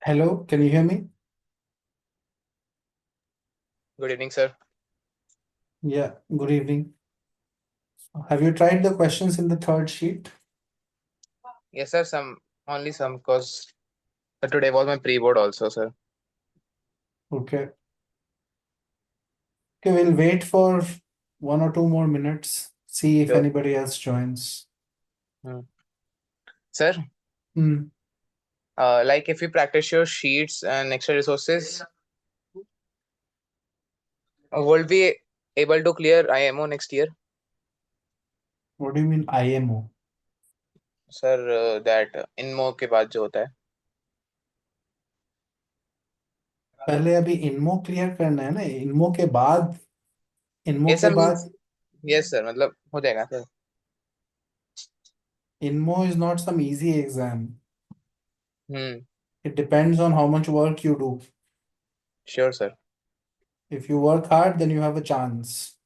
Hello, can you hear me? Good evening, sir. Yeah, good evening. Have you tried the questions in the third sheet? Yes, sir. Only some because today was my pre-board also, sir. Okay. Okay, we'll wait for 1 or 2 more minutes, see if Sure. anybody else joins. Hmm. Sir, Hmm. like if you practice your sheets and extra resources, will be able to clear IMO next year, What do you mean IMO? sir? That INMO के बाद जो होता है. पहले अभी इनमो clear करना है ना, इनमो के बाद, इनमो ये के सब मीन्स. बाद, यस सर, मतलब हो जाएगा sir. INMO is not some easy exam. Hmm. It depends on how much work you do. Sure sir. If you work hard, then you have a chance.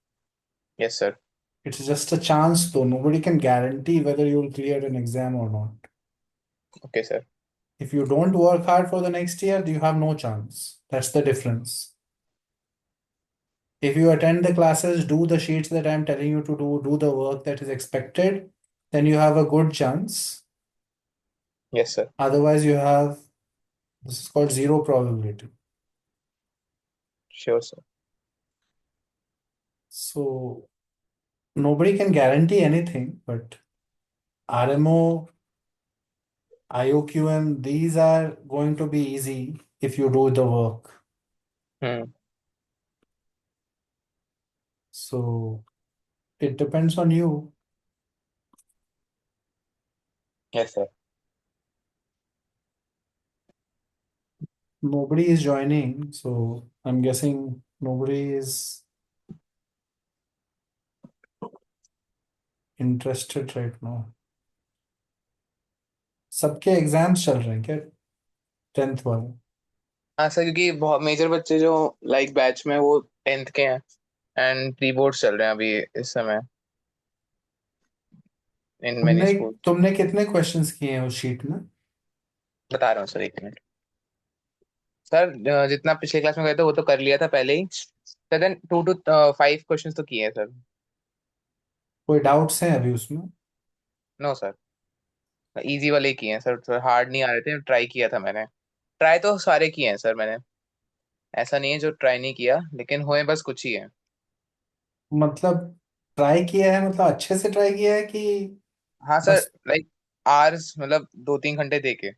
Yes sir. It's just a chance though. Nobody can guarantee whether you'll clear an exam or not. Okay sir. If you don't work hard for the next year, you have no chance. That's the difference. If you attend the classes, do the sheets that I'm telling you to do the work that is expected, then you have a good chance. Yes sir. Otherwise, you have this is called zero probability. Sure sir. So nobody can guarantee anything, but RMO, IOQM, these are going to be easy if you do the work. Hmm. So it depends on you. Yes sir. Nobody is joining, so I'm guessing nobody is interested right now. सबके exams चल रहे हैं क्या? 10th वाले? हाँ sir, क्योंकि बहुत major बच्चे जो लाइक बैच में वो 10th के हैं एंड प्री बोर्ड चल रहे हैं अभी इस समय इन मेनी तुमने स्कूल. तुमने कितने क्वेश्चंस किए हैं उस शीट में? बता रहा हूँ सर, 1 मिनट. सर जितना पिछले क्लास में गए थे वो तो कर लिया था पहले ही. सर देन 2 to 5 क्वेश्चंस तो किए हैं सर. कोई डाउट्स हैं अभी उसमें? No sir. इजी वाले ही किए हैं सर, हार्ड नहीं आ रहे थे, ट्राई किया था मैंने. ट्राई तो सारे किए हैं सर मैंने. ऐसा नहीं है जो ट्राई नहीं किया, लेकिन हुए बस कुछ ही है. मतलब ट्राई किया है, मतलब अच्छे से ट्राई किया है कि हाँ सर. बस लाइक आवर्स, मतलब 2-3 घंटे दे के.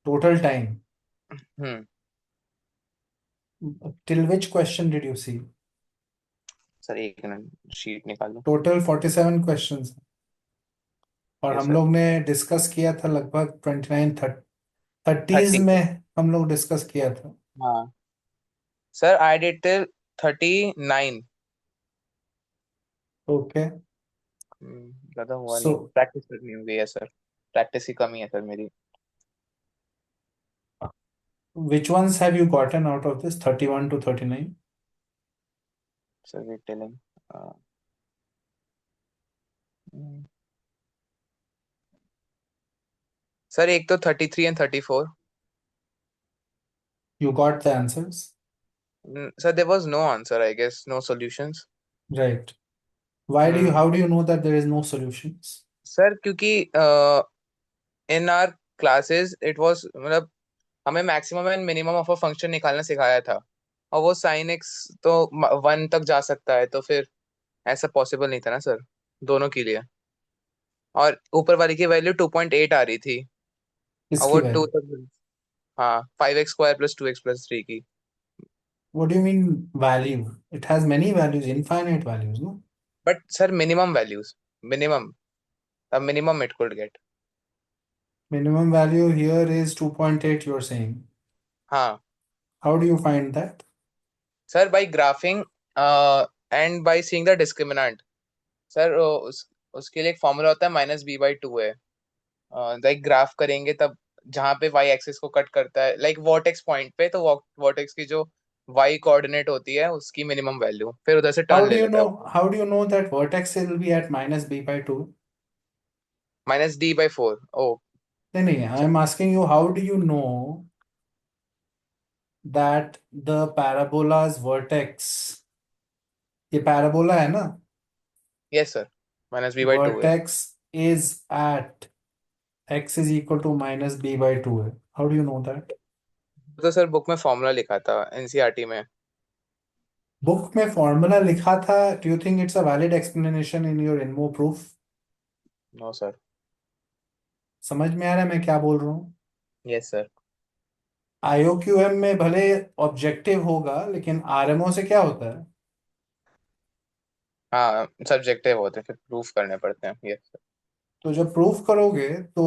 Total time? Hmm. Till which question did you see? Sir 1 minute sheet निकाल लो. टोटल 47 क्वेश्चंस, और यस हम सर. लोग ने डिस्कस किया था लगभग 29 30s 30. में हम लोग डिस्कस किया था. हाँ sir, I did till 39. Okay. ज्यादा हुआ सो नहीं, प्रैक्टिस करनी होगी. है सर, प्रैक्टिस की कमी है सर मेरी. which ones have you gotten out of this 31 to 39? Sir wait telling. Sir एक तो 33 and 34. You got the answers? Sir there was no answer, I guess no solutions. Right. Why do you, hmm. how do you know that there is no solutions? Sir क्योंकि in our classes it was, मतलब हमें maximum and minimum of a function निकालना सिखाया था. और वो sine x तो 1 तक जा सकता है, तो फिर ऐसा पॉसिबल नहीं था ना सर, दोनों के लिए. और ऊपर वाली की वैल्यू 2.8 आ रही थी, और इसकी वो टू वैल्यू? तक. हाँ, 5x² + 2x + 3 की. What do you mean value? It has many values, infinite values, no? But sir minimum values, minimum, minimum it could get. Minimum value here is 2.8, you're saying. हाँ How do you find that? Sir, by graphing and by seeing the discriminant. Sir उसके लिए एक formula होता है, -b/2 है. Like graph करेंगे तब जहाँ पे y एक्सिस को कट करता है, लाइक वर्टेक्स पॉइंट पे, तो वर्टेक्स की जो y कोऑर्डिनेट होती है उसकी मिनिमम वैल्यू, फिर उधर से How टर्न do ले you लेता है. know, how do you know that vertex will be at -b/2? -d/4. Oh. नहीं नहीं, I am asking you how do you know that the parabola's vertex, ये parabola है ना, यस सर, -b/2 है। Vertex is at x is equal to -b/2 है? How do you know that? तो sir book में formula लिखा था NCERT में। बुक में फॉर्मूला लिखा था? Do you think it's a valid explanation in your INMO proof? No sir. समझ में आ रहा है मैं क्या बोल रहा हूँ? Yes sir. IOQM में भले ऑब्जेक्टिव होगा, लेकिन RMO से क्या होता है? हाँ सब्जेक्टिव होते हैं, फिर प्रूफ करने पड़ते हैं। Yes sir. तो जब प्रूफ करोगे तो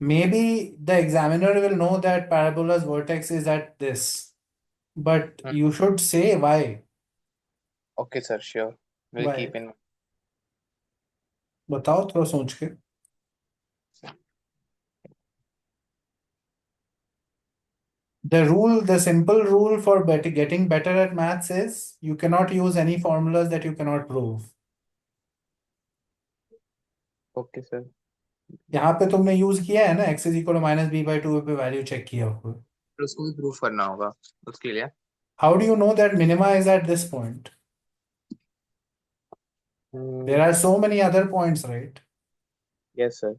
may be the examiner will know that parabolas vertex is at this, but you should say why. Okay sir, sure, will Why? Keep in. बताओ थोड़ा सोच के। The simple rule for getting better at maths is you cannot use any formulas that you cannot prove. Okay sir. यहाँ पे तुमने use किया है ना, x is equal to -b/2 पे वैल्यू चेक किया हुआ। फिर उसको भी प्रूफ करना होगा उसके लिए। How do you know that minima is at this point? There are so many other points, right? Yes sir.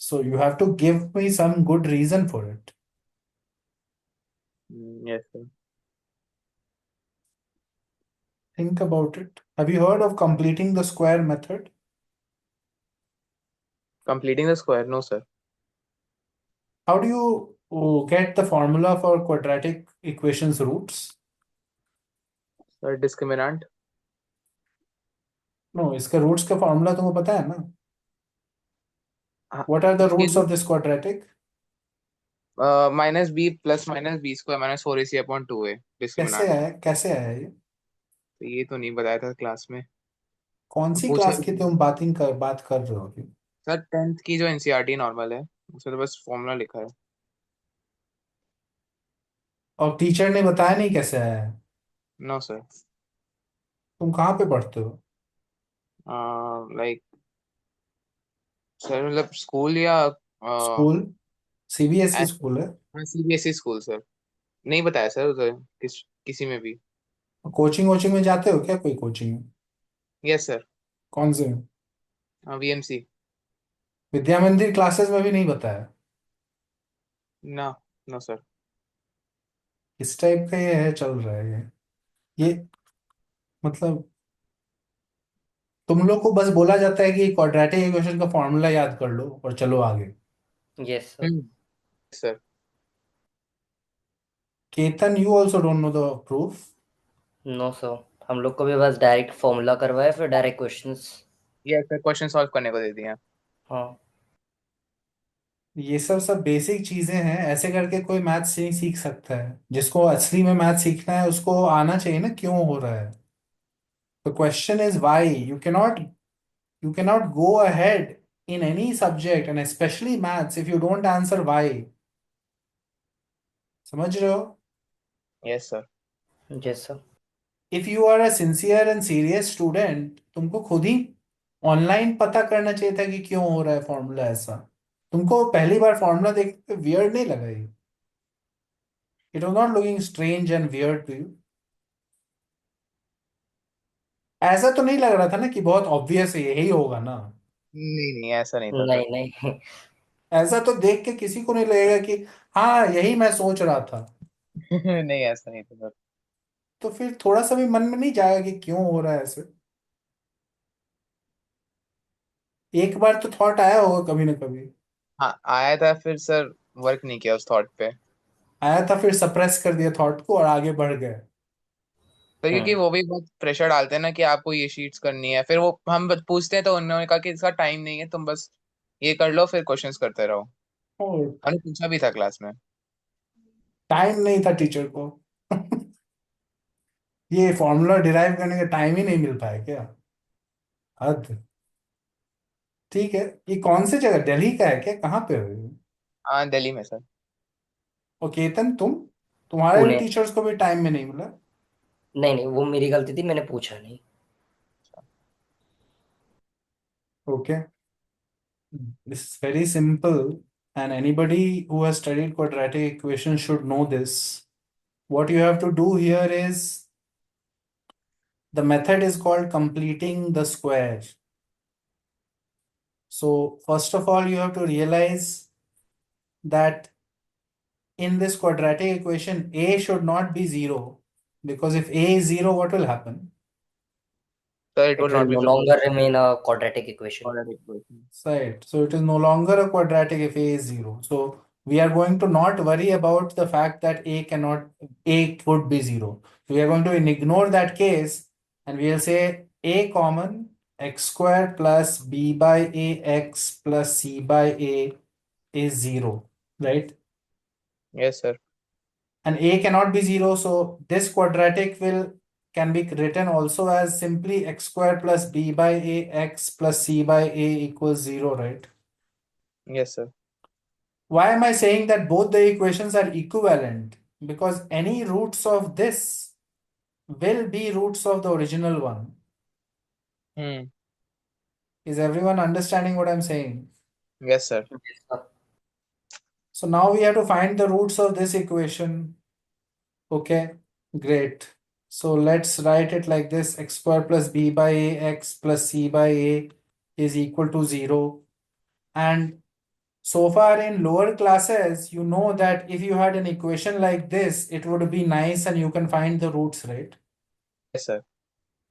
So you have to give me some good reason for it. Yes sir. Think about it. Have you heard of completing the square method? Completing the square, no sir. How do you get the formula for quadratic equations roots? Sir discriminant. No, इसका roots का formula तुमको पता है ना? हाँ, What are the ये roots of this quadratic? -b plus -b² -4ac/2 है कैसे डिस्क्रिमिनेंट। है, कैसे है ये? तो ये तो नहीं बताया था क्लास में। कौन सी पूछा क्लास भी की नहीं। तुम बात कर रहे हो अभी? सर 10th की जो एनसीईआरटी नॉर्मल है, उसमें तो बस फॉर्मूला लिखा है। और टीचर ने बताया नहीं कैसे है? No sir. तुम कहाँ पे पढ़ते हो? लाइक सर मतलब स्कूल या स्कूल? CBSE स्कूल है? CBSE school sir. नहीं बताया सर उधर किसी में भी। कोचिंग वोचिंग में जाते हो क्या, कोई कोचिंग में? Yes sir. कौन से? वीएमसी। विद्या मंदिर क्लासेस में भी नहीं बताया? ना। No sir. इस टाइप का ये है, चल रहा है ये मतलब तुम लोग को बस बोला जाता है कि क्वाड्रेटिक इक्वेशन का फॉर्मूला याद कर लो और चलो आगे। Yes sir. Hmm. Sir Ketan, you also don't know the proof? No sir, हम लोग को भी बस डायरेक्ट फॉर्मूला करवाया फिर डायरेक्ट क्वेश्चंस। ये सर क्वेश्चन सॉल्व करने को दे दिया। हाँ। ये सब बेसिक चीजें हैं, ऐसे करके कोई मैथ्स नहीं सीख सकता है। जिसको असली में मैथ सीखना है उसको आना चाहिए ना क्यों हो रहा है। The question is why you cannot go ahead in any subject and especially maths if you don't answer why. समझ रहे हो? Yes sir. Yes sir. If you are a sincere and serious student, तुमको खुद ही online पता करना चाहिए था कि क्यों हो रहा है फॉर्मूला ऐसा। तुमको पहली बार फॉर्मूला देख के वियर्ड नहीं लगा ये? It was not looking strange and weird to you? ऐसा तो नहीं लग रहा था ना कि बहुत ऑब्वियस है यही होगा ना? नहीं नहीं, ऐसा नहीं था सर। नहीं नहीं। ऐसा तो देख के किसी को नहीं लगेगा कि हाँ यही मैं सोच रहा था। नहीं ऐसा नहीं था सर। तो फिर थोड़ा सा भी मन में नहीं जाएगा कि क्यों हो रहा है ऐसे? एक बार तो थॉट आया होगा कभी ना कभी। हाँ आया था, फिर सर वर्क नहीं किया उस थॉट पे। आया था फिर सप्रेस कर दिया थॉट को और आगे बढ़ गए। तो क्योंकि हम्म। वो भी बहुत प्रेशर डालते हैं ना कि आपको ये शीट्स करनी है, फिर वो हम पूछते हैं तो उन्होंने कहा कि इसका टाइम नहीं है, तुम बस ये कर लो फिर क्वेश्चंस करते रहो। और हमने पूछा भी था क्लास में। टाइम नहीं था टीचर को। ये फॉर्मूला डिराइव करने का टाइम ही नहीं मिल पाया क्या? हद। ठीक है। ये कौन सी जगह, दिल्ली का है क्या, कहाँ पे हो ये? हाँ दिल्ली में सर। और केतन तुम्हारे भी पुणे। टीचर्स को भी टाइम में नहीं मिला? नहीं नहीं, वो मेरी गलती थी, मैंने पूछा नहीं। Okay. This is very simple, and anybody who has studied quadratic equations should know this. What you have to do here is the method is called completing the square. So, first of all, you have to realize that in this quadratic equation, a should not be 0, because if a is 0, what will happen? So it will It will not be no longer remain a quadratic equation. quadratic equation. Right. So it is no longer a quadratic if a is 0. So we are going to not worry about the fact that a could be 0. We are going to ignore that case, and we will say a common x square plus b by a x plus c by a is 0, right? Yes, sir. And a cannot be 0, so this quadratic will can be written also as simply x square plus b by a x plus c by a equals 0, right? Yes, sir. Why am I saying that both the equations are equivalent? Because any roots of this will be roots of the original one. Hmm. Is everyone understanding what I'm saying? Yes, sir. Yes, sir. So now we have to find the roots of this equation. Okay, great. So let's write it like this: x square plus b by a x plus c by a is equal to 0. And so far in lower classes, you know that if you had an equation like this, it would be nice and you can find the roots, right? Yes, sir.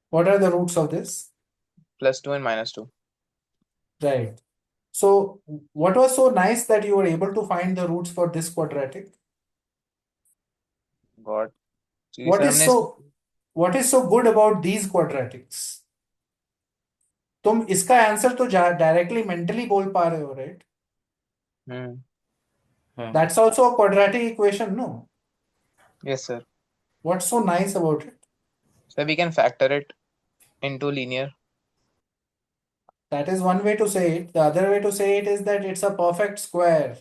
What are the roots of this? +2 and -2. Right. So what was so nice that you were able to find the roots for this quadratic? God जी What sir is हमने so इसको what is so good about these quadratics? तुम इसका answer तो directly mentally बोल पा रहे हो, right? Hmm Hmm. That's also a quadratic equation, no? Yes sir What's so nice about it? Sir we can factor it into linear That is one way to say it. The other way to say it is that it's a perfect square.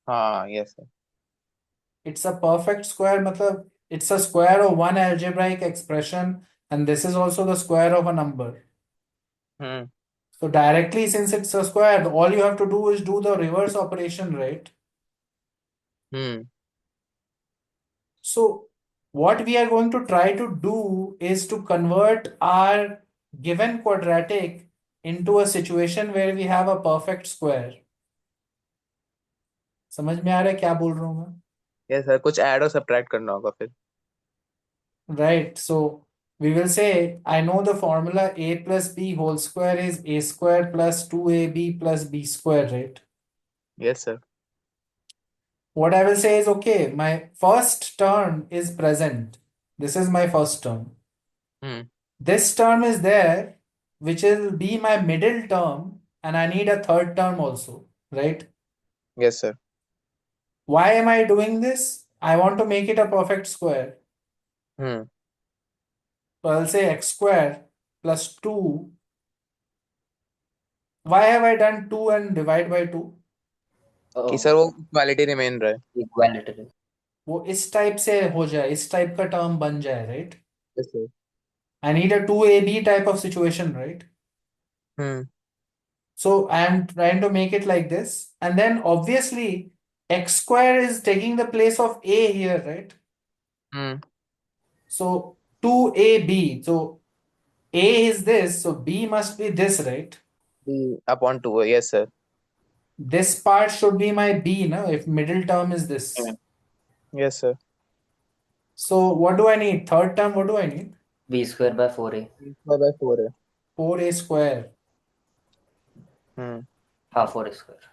हाँ yes sir It's a perfect square, matlab it's a square of one algebraic expression, and this is also the square of a number. Hmm So directly, since it's a square, all you have to do is do the reverse operation, right? Hmm So what we are going to try to do is to convert our given quadratic into a situation where we have a perfect square. समझ में आ रहा है क्या बोल रहा हूँ मैं? Yes sir कुछ ऐड और सब्ट्रैक्ट करना होगा फिर Right. So we will say, I know the formula a plus b whole square is a square plus 2ab plus b square, right? Yes sir What I will say is, okay, my first term is present. This is my first term. Hmm This term is there, which will be my middle term, and I need a third term also, right? Yes sir Why am I doing this? I want to make it a perfect square. Hmm So I'll say x square plus 2. Why have I done 2 and divide by 2? कि Oh, sir वो quality remain रहा है equality. वो इस type से हो जाए, इस टाइप का टर्म बन जाए, right? Yes sir I need a 2ab type of situation, right? Hmm So I am trying to make it like this, and then obviously x square is taking the place of a here, right? Hmm So 2ab, so a is this, so b must be this, right? Upon 2 yes sir This part should be my b, no? If middle term is this. Yes sir So what do I need? Third term, what do I need? B square by 4a. 4 है 4a square, हम्म हाँ 4a square.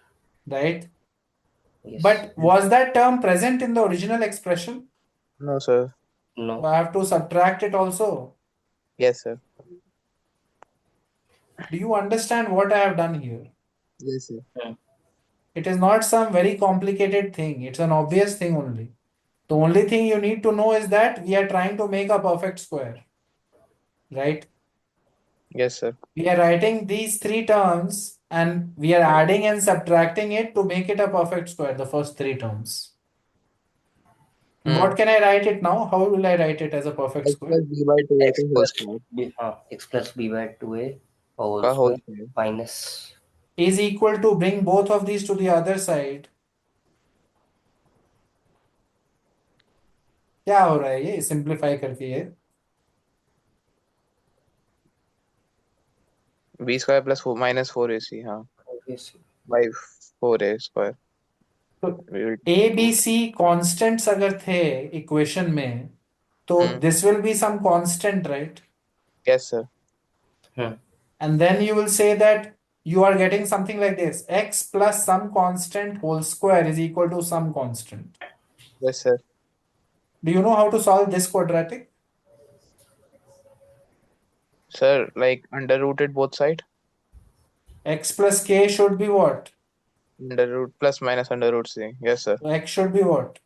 right? Yes. But was that term present in the original expression? No sir So No. I have to subtract it also. Yes sir Do you understand what I have done here? Yes sir Hmm. It is not some very complicated thing. It's an obvious thing only. The only thing you need to know is that we are trying to make a perfect square, right? Yes sir We are writing these three terms and we are adding and subtracting it to make it a perfect square, the first three terms. What hmm can I write it now? How will I write it as a perfect x square? plus b by 2 X का whole plus square b, x plus b by 2a whole का whole square square minus is equal to, bring both of these to the other side. क्या हो रहा है ये simplify करके ये? B square plus minus four A C, हाँ, obviously. By four A square. तो ए बी सी कॉन्स्टेंट्स अगर थे इक्वेशन में, तो hmm. This will be some constant, right? Yes sir. Hmm. And then you will say that you are getting something like this: x plus some constant whole square is equal to some constant. Yes sir. Do you know how to solve this quadratic? Sir like under rooted both side. X plus k should be what? Under root plus minus under root C, yes sir. So x should be what?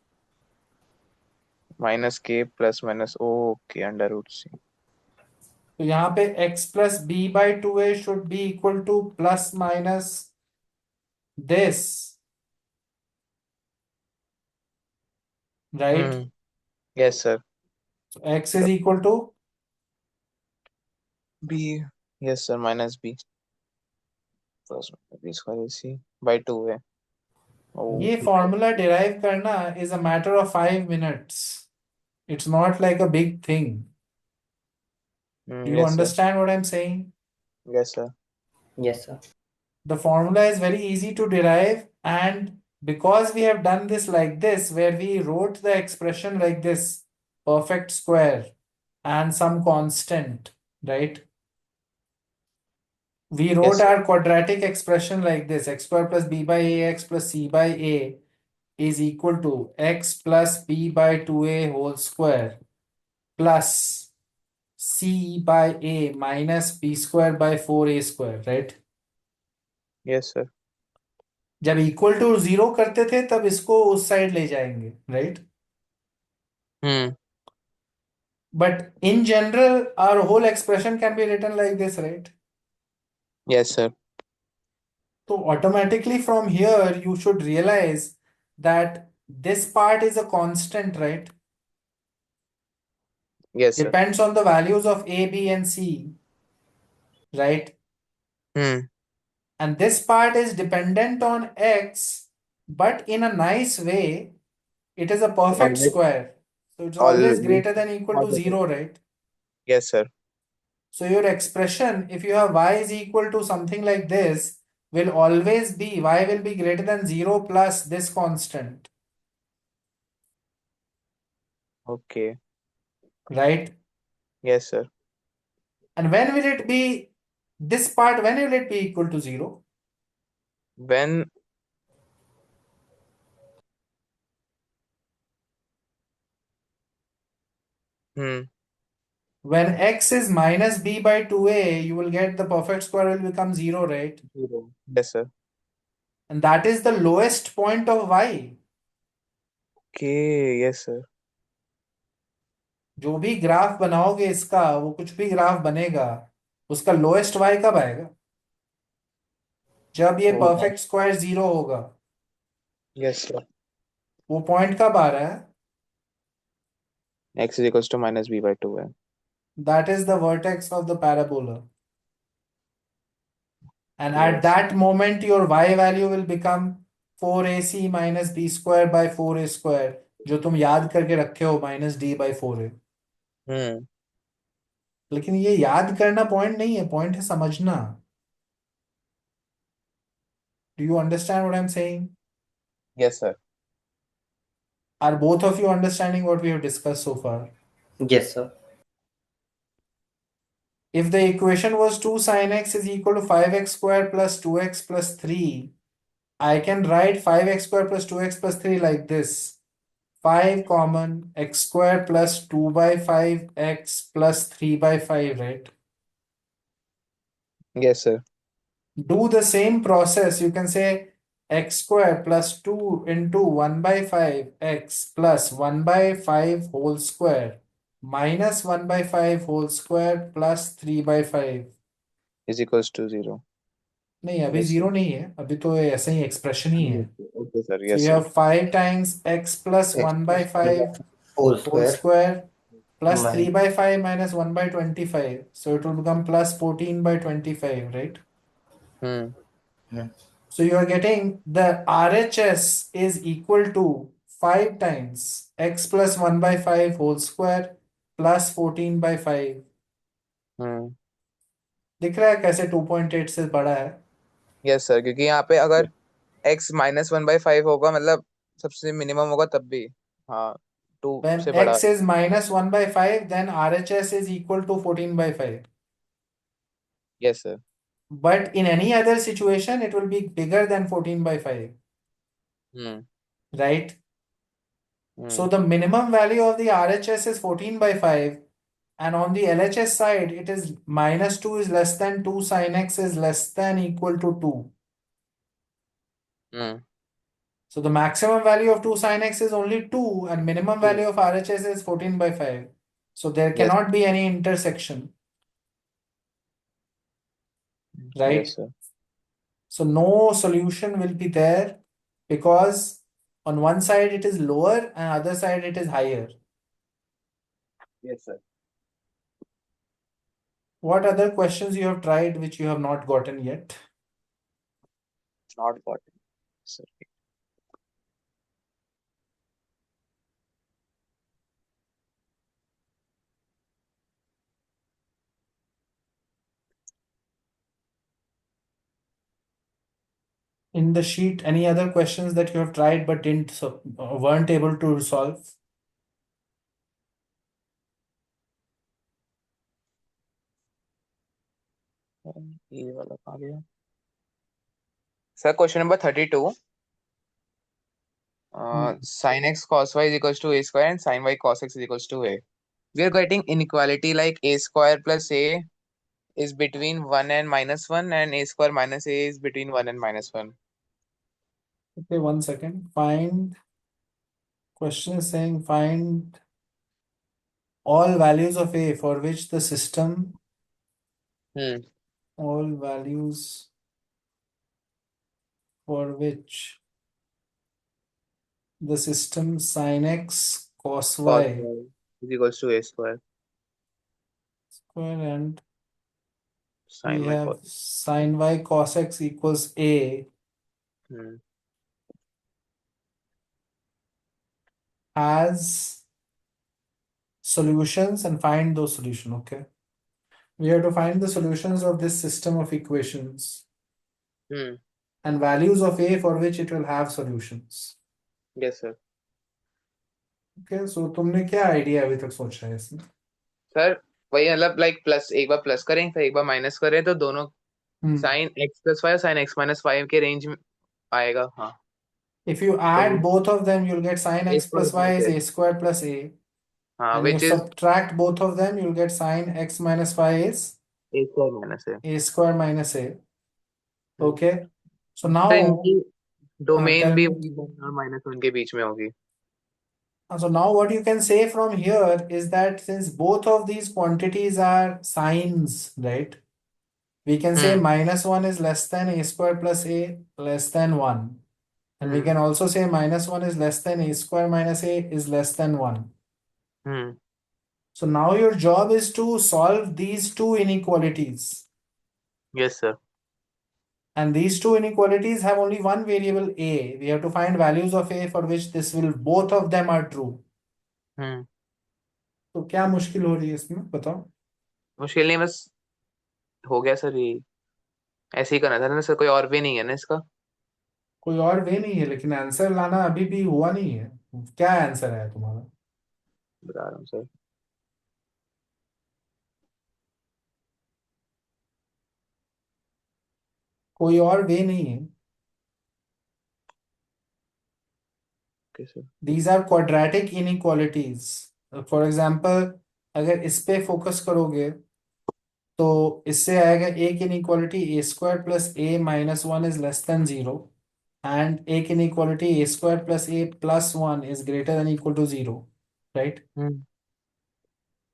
Minus K plus minus, okay, under root C. तो यहाँ पे x plus b by 2a should be equal to plus minus this, right? Yes sir. So x is equal to, b, yes sir, minus b plus b square c by two है। ये okay. Formula derive करना is a matter of 5 minutes. It's not like a big thing. Do you yes sir. understand what I'm saying? Yes sir. Yes, sir. The formula is very easy to derive, and because we have done this like this, where we wrote the expression like this, perfect square and some constant, right? We yes wrote sir. our quadratic expression like this: x square plus b by ax plus c by a is equal to x plus b by 2a whole square plus c by a minus b square by 4a square, right? Yes sir. जब equal to zero करते थे तब इसको उस side ले जाएंगे, right? Hmm. But in general, our whole expression can be written like this, right? Yes sir. So automatically from here, you should realize that this part is a constant, right? Yes sir. Depends on the values of a, b, and c, right? Hmm. And this part is dependent on x, but in a nice way, it is a perfect always, square. So it's always always greater than equal to positive. zero, right? Yes sir. So your expression, if you have y is equal to something like this, will always be, y will be greater than 0 plus this constant, okay. right? Yes sir. And when will it be, this part, when will it be equal to 0? When, hmm, When x is minus b by 2a, you will get the perfect square will become 0, right? Zero, yes sir. And that is the lowest point of y. Okay, yes sir. जो भी graph बनाओगे इसका, वो कुछ भी graph बनेगा, उसका lowest y कब आएगा? जब ये ओ, परफेक्ट स्क्वायर 0 होगा। Yes sir. वो पॉइंट कब आ रहा है? X is equals to minus b by two है। That is the vertex of the parabola. And at yes. that moment, your y value will become 4ac minus b square by 4a square, जो तुम याद करके रखे हो minus D by 4a। हम्म। लेकिन ये याद करना पॉइंट नहीं है, पॉइंट है समझना। Do you understand what I'm saying? Yes sir. Are both of you understanding what we have discussed so far? Yes, sir. If the equation was 2 sine x is equal to 5x square plus 2x plus 3, I can write 5x square plus 2x plus 3 like this: 5 common x square plus 2 by 5 x plus 3 by 5, right? Yes sir. Do the same process. You can say x square plus 2 into 1 by 5 x plus 1 by 5 whole square minus 1 by 5 whole square plus 3 by 5. Is equals to zero. नहीं, अभी yes zero sir. नहीं है, अभी तो ये ऐसे ही expression ही है। Okay sir, So yes you sir. have 5 times x plus X 1 by plus 5 whole whole square square plus 3 minus. by 5 minus 1 by 25. So it will become plus 14 by 25, right? Hmm. Hmm, So you are getting the RHS is equal to 5 times x plus 1 by 5 whole square plus 14 by 5. हम्म। दिख रहा है कैसे 2.8 से बड़ा है? Yes sir, क्योंकि यहाँ पे अगर x -1/5 होगा, मतलब सबसे मिनिमम होगा तब भी। हाँ, 2 When से बड़ा। x is minus 1 by 5, then RHS is equal to 14 by 5. Yes sir. But in any other situation, it will be bigger than 14 by 5, hmm. right? So hmm. the minimum value of the RHS is 14 by 5, and on the LHS side, it is minus 2 is less than 2, sin x is less than equal to 2. Hmm. So the maximum value of 2 sin x is only 2, and minimum value of RHS is 14 by 5. So there yes. cannot be any intersection, yes right? Sir. So no solution will be there because on one side it is lower and other side it is higher. Yes sir. What other questions you have tried which you have not gotten yet? Not got sir. In the sheet, any other questions that you have tried but didn't weren't able to solve? ये वाला कहाँ गया sir? Question number 32। Sin x cos y is equals to a square and sin y cos x is equals to a. We are getting inequality like a square plus a is between 1 and -1, and a square minus a is between 1 and -1. Okay, 1 second. Question is saying find all values of a for which the system, Hmm. all values for which the system sin x cos Cos y y is equals to a square. square, and we Sin y have cos. sin y cos x equals a Hmm. has solutions, and find those solutions. Okay. We have to find the solutions of this system of equations Hmm. and values of a for which it will have solutions. Yes sir. Okay, so तुमने क्या idea अभी तक सोचा है इसमें? Sir वही, मतलब like plus, एक बार प्लस करें फिर एक बार माइनस करें तो दोनों Hmm. Sine x plus five sine x minus five के रेंज में आएगा। हाँ। If you तो add both of them, you'll get sin A x square plus y is plus a square plus a. हाँ, And you which is subtract both of them, you'll get sin x minus y is A square minus है। a square minus a. Okay. So sir now, इनकी domain tell भी me. वही 1 और -1 के बीच में होगी। So now what you can say from here is that since both of these quantities are sines, right? We can say hmm. -1 is less than a square plus a less than 1. And we hmm. can also say -1 is less than a square minus a is less than 1. Hmm. So now your job is to solve these two inequalities. Yes sir. And these two inequalities have only one variable a. We have to find values of a for which this will both of them are true. हम्म। तो क्या मुश्किल हो रही है इसमें बताओ? मुश्किल नहीं, बस हो गया सर ये। ऐसे ही करना था ना सर, कोई और वे नहीं है ना इसका? कोई और वे नहीं है, लेकिन आंसर लाना अभी भी हुआ नहीं है. क्या आंसर है तुम्हारा? बता रहा हूँ सर। कोई और वे नहीं है. Okay sir. These are quadratic inequalities. For example, अगर इस पे फोकस करोगे तो इससे आएगा एक inequality A square plus A minus one is less than zero, and एक inequality A square plus A plus one is greater than equal to zero, right? Hmm.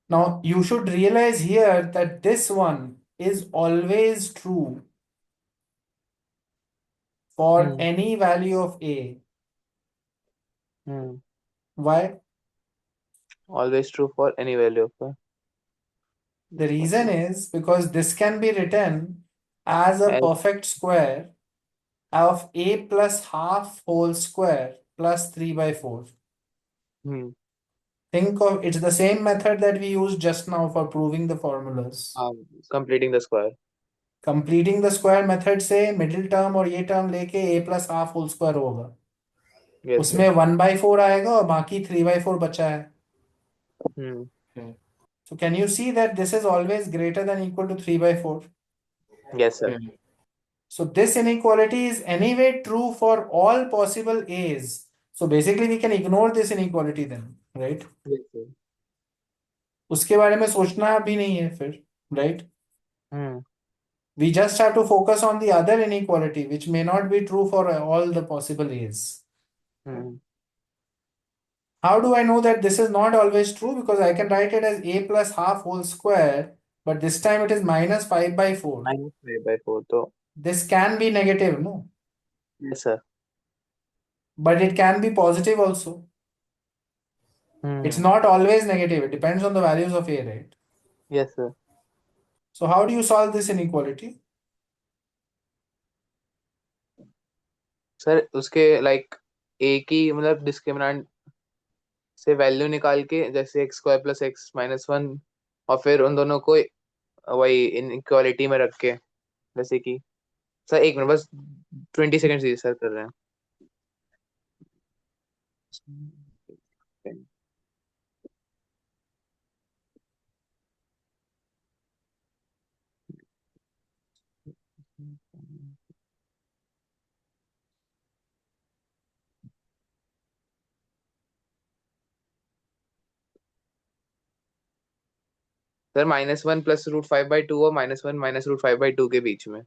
Now you should realize here that this one is always true for hmm. any value of a. Hmm. Why? Always true for any value of The reason is because this can be written as a S. perfect square of a plus half whole square plus 3 by 4. Think of it's the same method that we used just now for proving the formulas. Completing the square. Completing the square method से middle term और ये term लेके ए plus half whole square होगा, Yes, उसमें sir. 1/4 आएगा और बाकी 3/4 बचा है. Hmm. So can you see that this is always greater than equal to 3/4? Yes, sir. So this inequality is anyway true for all possible a's. So basically we can ignore this inequality then, right? Yes, sir. उसके बारे में सोचना भी नहीं है फिर, right? Hmm. We just have to focus on the other inequality, which may not be true for all the possible a's. Hmm. How do I know that this is not always true? Because I can write it as a plus half whole square, but this time it is minus 5/4. Minus 5/4. So, This can be negative, no? yes, sir. But it can be positive also. It's not always negative. It depends on the values of a, right? Yes, sir. So how do you solve this inequality? Sir उसके like a की मतलब discriminant से value निकाल के जैसे x square plus x minus one और फिर उन दोनों को वही इनइक्वालिटी में रख के जैसे कि सर एक मिनट बस 20 सेकेंड दीजिए सर कर रहे हैं. सर -1 +√5/2 और -1 -√5/2 के बीच में.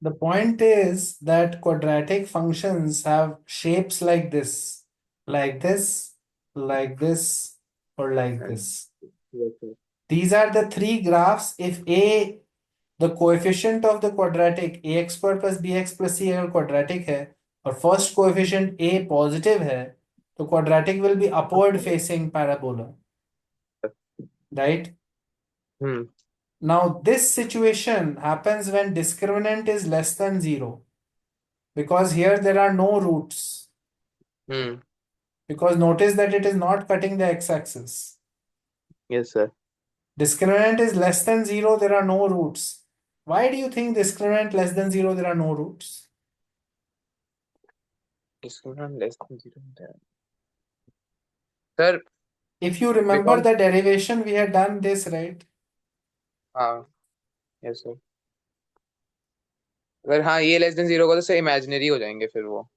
The point is that quadratic functions have shapes like this, like this, like this, or like this. Yes, sir. These are the three graphs. If a, the coefficient of the quadratic ax square plus bx plus c अगर quadratic है और first coefficient a positive है, तो quadratic will be upward facing parabola, right? Hmm. Now this situation happens when discriminant is less than 0, because here there are no roots. Hmm. Because notice that it is not cutting the x-axis. Yes, sir. Discriminant is less than 0, there are no roots. Why do you think discriminant less than 0, there are no roots? Discriminant less than 0. Sir If you remember because the derivation, we had done this, right? हाँ. Yes sir. अगर हाँ ये less than 0 होगा तो sir imaginary हो जाएंगे फिर वो.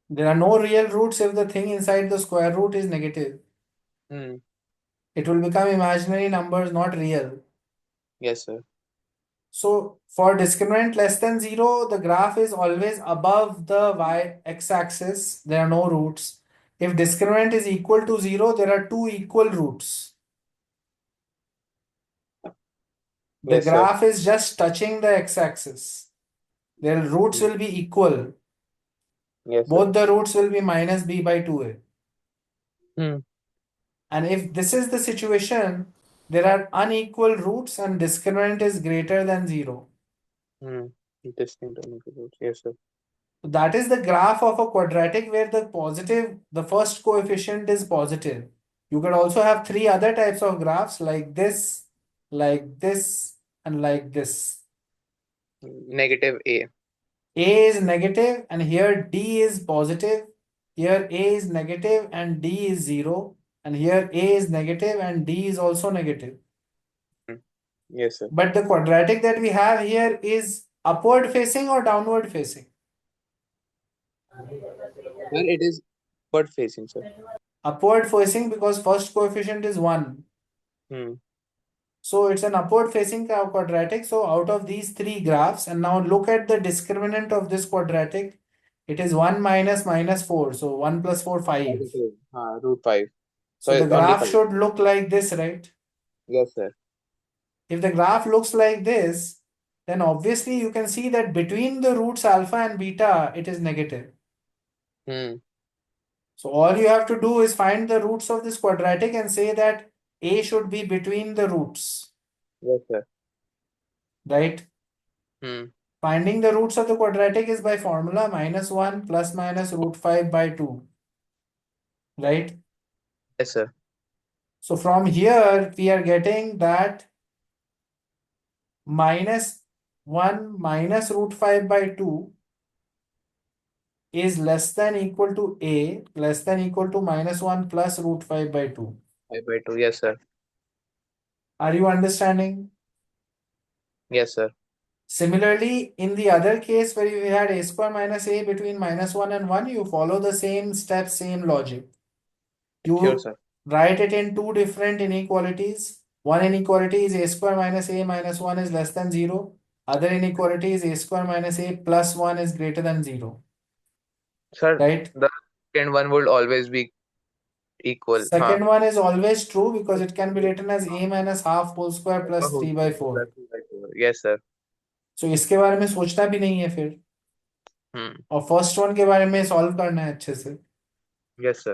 There are no real roots if the thing inside the square root is negative. Hmm. It will become imaginary numbers, not real. Yes, sir. So for discriminant less than 0, the graph is always above the x-axis. There are no roots. If discriminant is equal to 0, there are two equal roots. The Yes, sir. graph is just touching the x-axis. Their roots will be equal. Yes, sir. Both the roots will be minus b by 2a. Hmm. And if this is the situation, there are unequal roots and discriminant is greater than 0. Hmm. Interesting to make it. Yes, sir. So that is the graph of a quadratic where the first coefficient is positive. You could also have three other types of graphs like this, and like this. Negative A. A is negative and here D is positive. Here A is negative and D is 0. And here A is negative and D is also negative. Yes, sir. But the quadratic that we have here is upward facing or downward facing? Sir, it is upward facing, sir. Upward facing because first coefficient is 1. Hmm. So it's an upward facing quadratic. So out of these three graphs, and now look at the discriminant of this quadratic. It is 1 minus minus 4. So 1 plus 4, 5. Negative. √5. So So the it's only graph 5. should look like this, right? Yes, sir. If the graph looks like this, then obviously you can see that between the roots alpha and beta, it is negative. Hmm. So all you have to do is find the roots of this quadratic and say that A should be between the roots, Yes, sir. right? Hmm. Finding the roots of the quadratic is by formula -1 plus minus √5/2, right? Yes, sir. So from here we are getting that -1 minus √5/2 is less than equal to a less than equal to -1 plus √5/2. 5/2. Yes, sir. Are you understanding? Yes, sir. Similarly, in the other case where you had a square minus a between -1 and 1, you follow the same steps, same logic. Sure, You sir. write it in two different inequalities. One inequality is a square minus a minus 1 is less than 0. Other inequality is a square minus a plus 1 is greater than 0. Sir, Right? the second one would always be equal. हाँ. Second one is always true because it can be written as a minus half whole square plus 3 by 4. Yes, sir. So इसके बारे में सोचना भी नहीं है फिर, Hmm. और फर्स्ट वन के बारे में सॉल्व करना है अच्छे से. Yes, sir.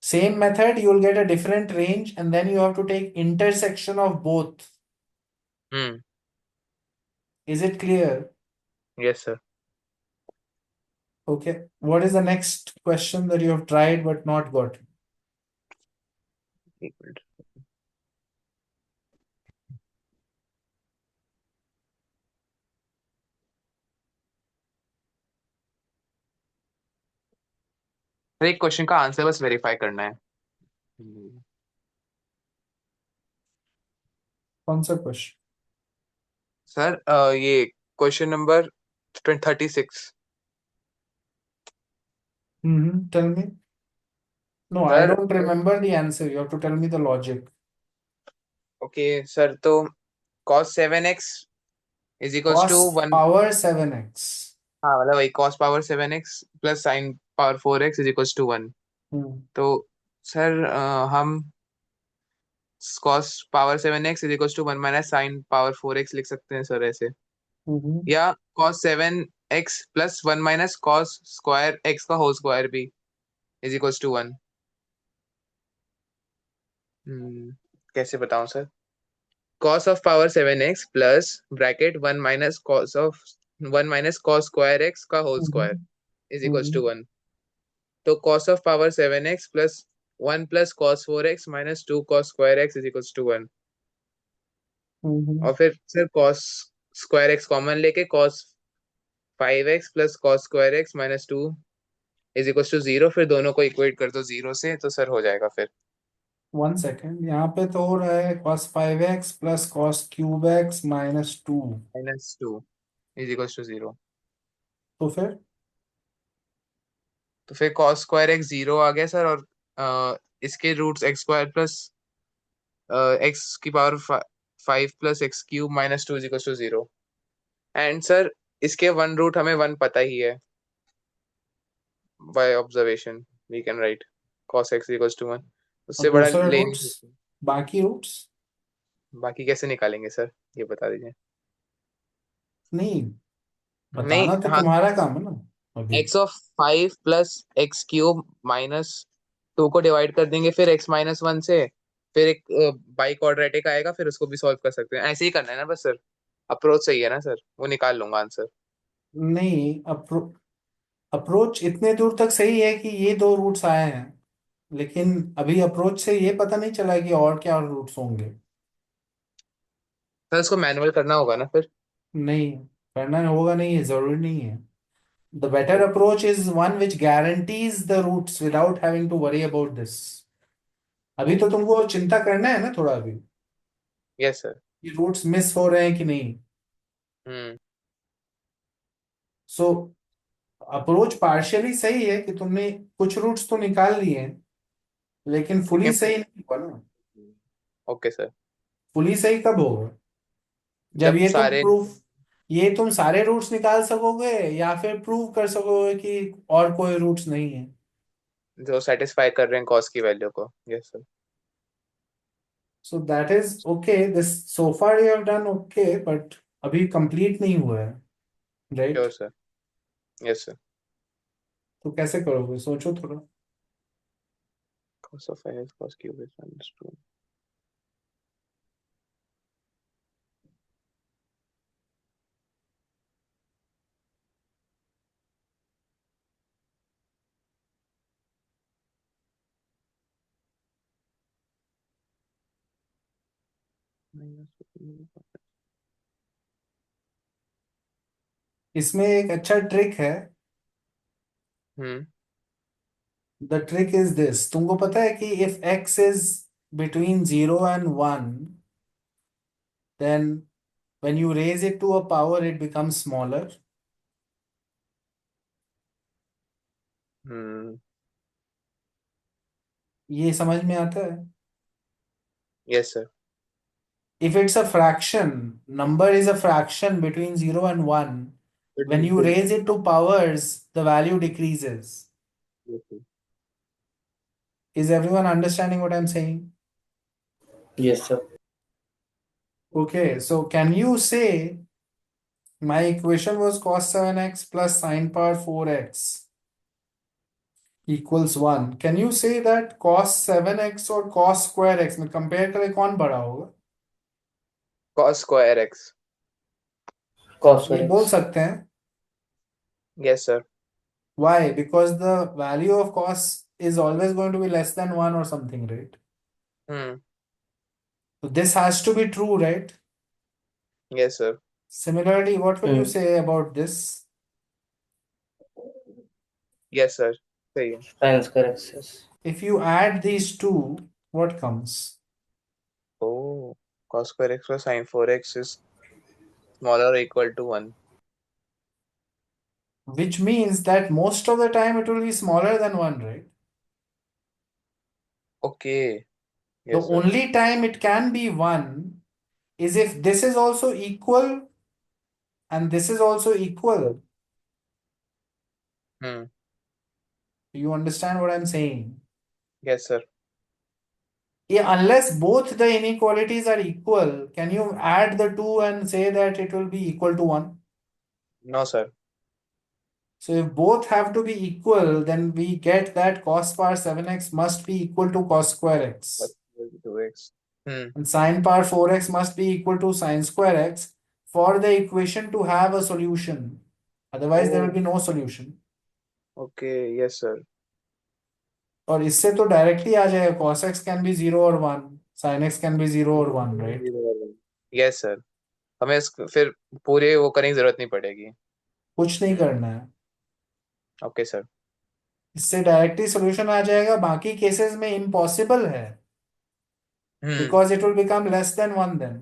Same method, you will get a different range and then you have to take intersection of both. Hmm. Is it clear? Yes, sir. Okay. What is the next question that you have tried but not got? Equal to- sir, एक question का answer बस verify करना है. कौन सा question? Sir, ये question number 36. Tell me. No, I sir, don't remember the answer. You have to tell me the logic. Okay sir, तो cos 7x is equals to Cos 1. power 7x. हाँ, मतलब वही cos power 7x plus sin power 4x is equals to 1. Hmm तो sir, हम cos power 7x is equals to 1 minus sin power 4x लिख सकते हैं sir ऐसे. हम्म या cos 7x plus 1 minus cos square x का होल स्क्वायर भी is equals to 1. कैसे बताऊं सर? cos of power 7x plus bracket 1 minus cos square x का whole square hmm is equals to hmm 1. तो cos of power 7x plus 1 plus cos 4x minus 2 cos square x is equals to 1. Hmm और फिर sir cos square x common लेके cos 5x plus cos square x minus 2 is equals to 0. फिर दोनों को equate कर दो 0 से, तो सर हो जाएगा फिर 1 सेकेंड. यहाँ पे तो हो रहा है cos 5x plus cos cube x minus 2. -2 is equals to 0. तो फिर तो फिर cos स्क्वायर x 0 आ गया सर. और इसके roots x square plus X की power 5 plus X cube minus 2 is equal to 0. And sir, इसके वन रूट हमें 1 पता ही है. By observation we can write cos x equals to 1. और उससे बड़ा दूसरे ले नहीं रूट्स, सकते. बाकी रूट्स बाकी कैसे निकालेंगे सर, ये बता दीजिए. नहीं, नहीं, बताना तो हाँ. तुम्हारा काम है ना अभी. x of 5 plus X cube minus 2 को डिवाइड कर देंगे फिर x माइनस 1 से. फिर एक बाई क्वाड्रेटिक आएगा, फिर उसको भी सॉल्व कर सकते हैं. ऐसे ही करना है ना बस सर. अप्रोच सही है ना सर, वो निकाल लूंगा आंसर. नहीं, अप्रोच इतने दूर तक सही है कि ये दो रूट्स आए हैं, लेकिन अभी अप्रोच से ये पता नहीं चला कि और क्या रूट्स होंगे. सर, इसको मैनुअल करना होगा ना फिर. नहीं, करना होगा नहीं, है जरूरी नहीं है. The better approach is one which guarantees the roots without having to worry about this. अभी तो तुमको चिंता करना है ना थोड़ा अभी, यस सर. कि रूट्स मिस हो रहे हैं कि नहीं. हम्म. सो अप्रोच पार्शियली सही है कि तुमने कुछ रूट्स तो निकाल लिए हैं, लेकिन फुली लेकिन सही नहीं हुआ ना. Okay sir. फुली सही कब होगा? जब जब सारे ये तुम सारे रूट्स निकाल सकोगे या फिर प्रूव कर सकोगे कि और कोई रूट्स नहीं है. जो सेटिस्फाई कर रहे हैं कॉस की वैल्यू को. Yes sir. So that is okay. This so far you have done okay, but अभी कंप्लीट नहीं हुआ है, right? Sure sir. Yes sir. तो कैसे करोगे, सोचो थोड़ा. cos of x cos cube is minus 2. इसमें एक अच्छा ट्रिक है. हम्म द ट्रिक इज दिस. तुमको पता है कि if x is between 0 and 1, then when you raise it to a power it becomes smaller. हम्म ये समझ में आता है? Yes sir. If it's a fraction, number is a fraction between 0 and 1. It When you increases. raise it to powers, the value decreases. Yes, sir. Is everyone understanding what I'm saying? Yes, sir. Okay, so can you say my equation was cos 7x plus sine power 4x equals 1. Can you say that cos 7x और cos square x में compare करें कौन बड़ा होगा? Cos square x. Cos ये square बोल x. सकते हैं. Yes, sir. Why? Because the value of cos is always going to be less than 1 or something, right? Hmm. So this has to be true, right? Yes, sir. Similarly, what will you Hmm. say about this? Yes, sir. सही है. Sin square x. Yes. If you add these two, what comes? Oh, cos square x plus sin 4x is smaller or equal to 1. Which means that most of the time it will be smaller than 1, right? Okay. The Yes, sir. only time it can be 1 is if this is also equal and this is also equal. Hmm. Do you understand what I'm saying? Yes, sir. Yeah, unless both the inequalities are equal, can you add the two and say that it will be equal to 1? No, sir. So if both have to be equal, then we get that cos power 7x must be equal to cos square Plus x. 2x. Hmm. And sine power 4x must be equal to sine square x for the equation to have a solution. Otherwise, there will Oh, be no solution. okay. Yes, sir. और इससे तो directly आ जाएगा cos x can be 0 or 1, sin x can be 0 or 1, right? Yes, sir. हमें फिर पूरे वो करने की जरूरत नहीं पड़ेगी. कुछ नहीं Hmm. करना है. Okay, sir. इससे डायरेक्टली सॉल्यूशन आ जाएगा. बाकी केसेस में इम्पॉसिबल है Hmm. because it will become less than 1 then.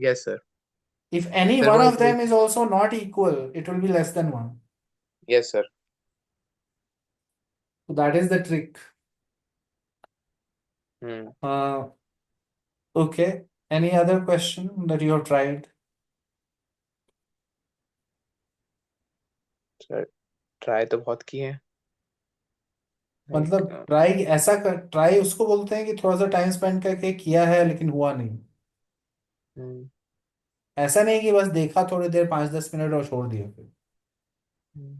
Yes, sir. If any फिर one वो of them is equation. also not equal, it will be less than 1. Yes, sir. So that is the trick. Hmm. Uh, okay. Any other question that you have tried? Try तो बहुत की है. मतलब Like, try ऐसा कर, try उसको बोलते हैं कि थोड़ा सा टाइम स्पेंड करके किया है लेकिन हुआ नहीं. hmm. ऐसा नहीं कि बस देखा थोड़ी देर 5-10 मिनट और छोड़ दिया फिर. Hmm.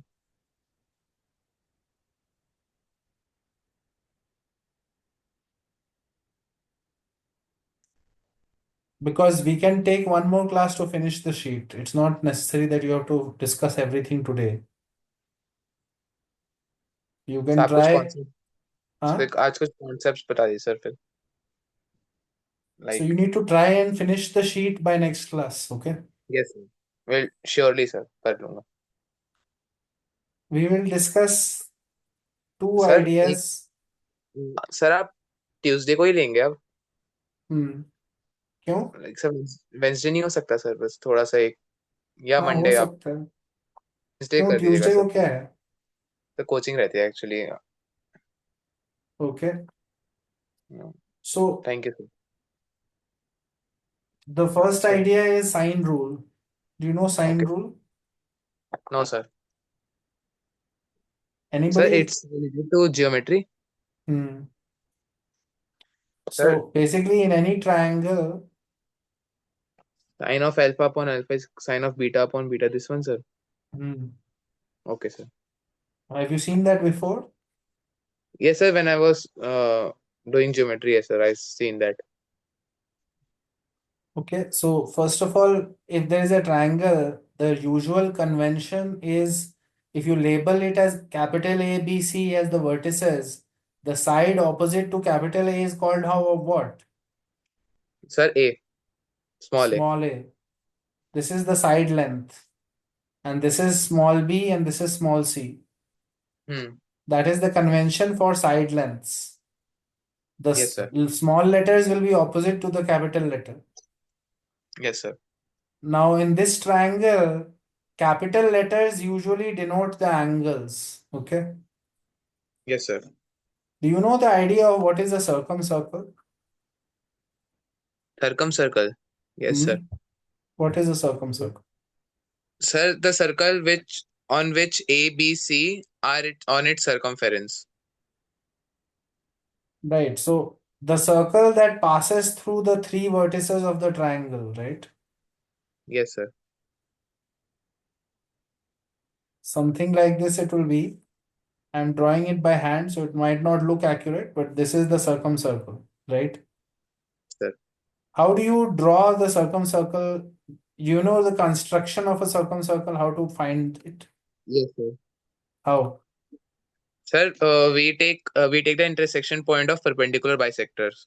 Because we can take one more class to finish the sheet. It's not necessary that you have to discuss everything today. You sir can आप कुछ try. Concept Huh? फिर आज कुछ कॉन्सेप्ट्स बता दीजिए सर फिर. So you like. need to try and finish the sheet by next class. Okay. Yes sir. Will surely sir कर लूंगा. We will discuss two sir एक. ideas. सर आप ट्यूसडे को ही लेंगे अब. Hmm. क्यों? लाइक सर वेंसडे नहीं हो सकता सर, बस थोड़ा सा एक, या हाँ, हो मंडे आप सकता है. ट्यूसडे क्यों? कर दीजिएगा ट्यूसडे सर. को क्या है? तो कोचिंग रहती है actually. Okay. So thank you sir. the first sir. idea is sine rule. Do you know sine okay. rule? No sir. Sir Anybody? It's related to geometry. Hmm. Sir So basically, in any triangle, sine of alpha upon alpha is sine of beta upon beta, this one sir. hmm, okay sir. have you seen that before? Yes, sir. When I was doing geometry, yes, sir, I seen that. Okay, so first of all, if there is a triangle, the usual convention is if you label it as capital A, B, C as the vertices, the side opposite to capital A is called how or what? Sir, A. Small a. Small a. This is the side length. And this is small b and this is small c. Hmm. That is the convention for side lengths. The Yes, sir. small letters will be opposite to the capital letter. Yes, sir. Now in this triangle, capital letters usually denote the angles. Okay. Yes, sir. Do you know the idea of what is a circumcircle? Circumcircle. Yes, sir. Hmm? What is a circumcircle? Sir, the circle on which A, B, C are on its circumference. Right. So the circle that passes through the three vertices of the triangle, right? Yes, sir. Something like this it will be. I'm drawing it by hand, so it might not look accurate, but this is the circumcircle, right? Sir. How do you draw the circumcircle? You know the construction of a circumcircle, how to find it? Yes, sir. How? Sir, we take the intersection point of perpendicular bisectors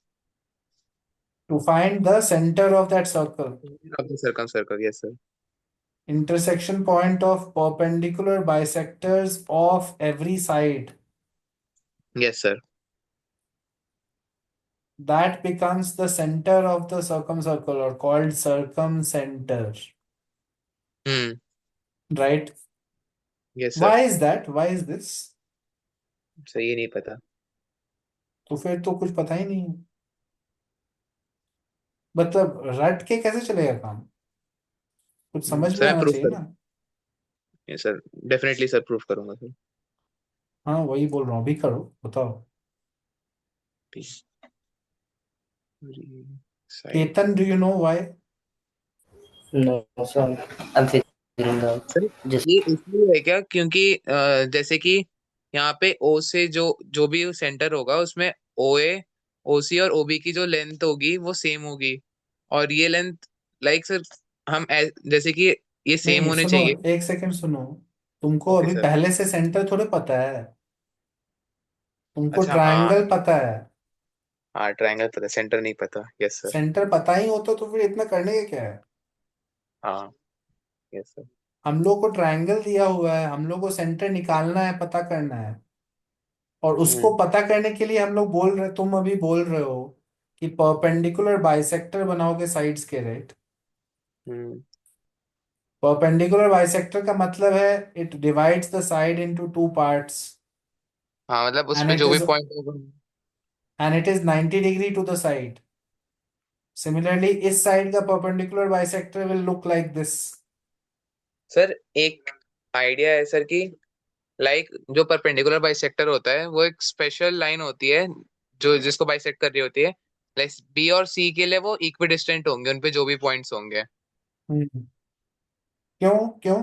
To find the center of that circle. of the circumcircle. Yes, sir. Intersection point of perpendicular bisectors of every side. Yes, sir. That becomes the center of the circumcircle or called circumcenter, Hmm. right? Yes, sir. Why is that? Why is this? Sir ये नहीं पता. तो फिर तो कुछ पता ही नहीं है. मतलब रट के कैसे चलेगा काम? कुछ समझ में सर मैं आना प्रूफ चाहिए करूँ. ना. Yes sir, definitely sir proof करूंगा सर. हाँ वही बोल रहा हूँ, अभी करो, बताओ. Side. Ketan, do you know why? No, so I'm figuring out. Sir Just ये इसलिए है क्या, क्योंकि जैसे कि यहाँ पे ओ से जो जो भी सेंटर होगा उसमें ओ ए, ओ सी और ओ बी की जो लेंथ होगी वो सेम होगी. और ये लेंथ लाइक सर जैसे कि ये सेम नहीं होने सुनो, चाहिए. एक सेकंड सुनो. तुमको ओके अभी सर. पहले से सेंटर थोड़े पता है. तुमको अच्छा हाँ. ट्रायंगल पता है. हाँ ट्रायंगल पता, सेंटर नहीं पता. Yes sir. सेंटर पता ही होता तो फिर इतना करने का क्या है? हाँ. Yes sir. हम लोग को ट्रायंगल दिया हुआ है, हम लोग को सेंटर निकालना है, पता करना है. और उसको हम्म. पता करने के लिए हम लोग बोल रहे, तुम अभी बोल रहे हो कि परपेंडिकुलर बाइसेक्टर बनाओगे साइड्स के, राइट? हम्म. परपेंडिकुलर बाइसेक्टर का मतलब है it divides the side into two parts हाँ मतलब एंड उसमें इट जो भी इज पॉइंट होगा. And it is 90 degree to the side. Similarly इस साइड का perpendicular bisector will look like this. Sir एक आइडिया है सर कि लाइक जो परपेंडिकुलर बाइसेक्टर होता है वो एक स्पेशल लाइन होती है जो जिसको बाइसेक्ट कर रही होती है. लाइक बी और सी के लिए वो इक्विडिस्टेंट होंगे, उनपे जो भी पॉइंट्स होंगे. क्यों क्यों?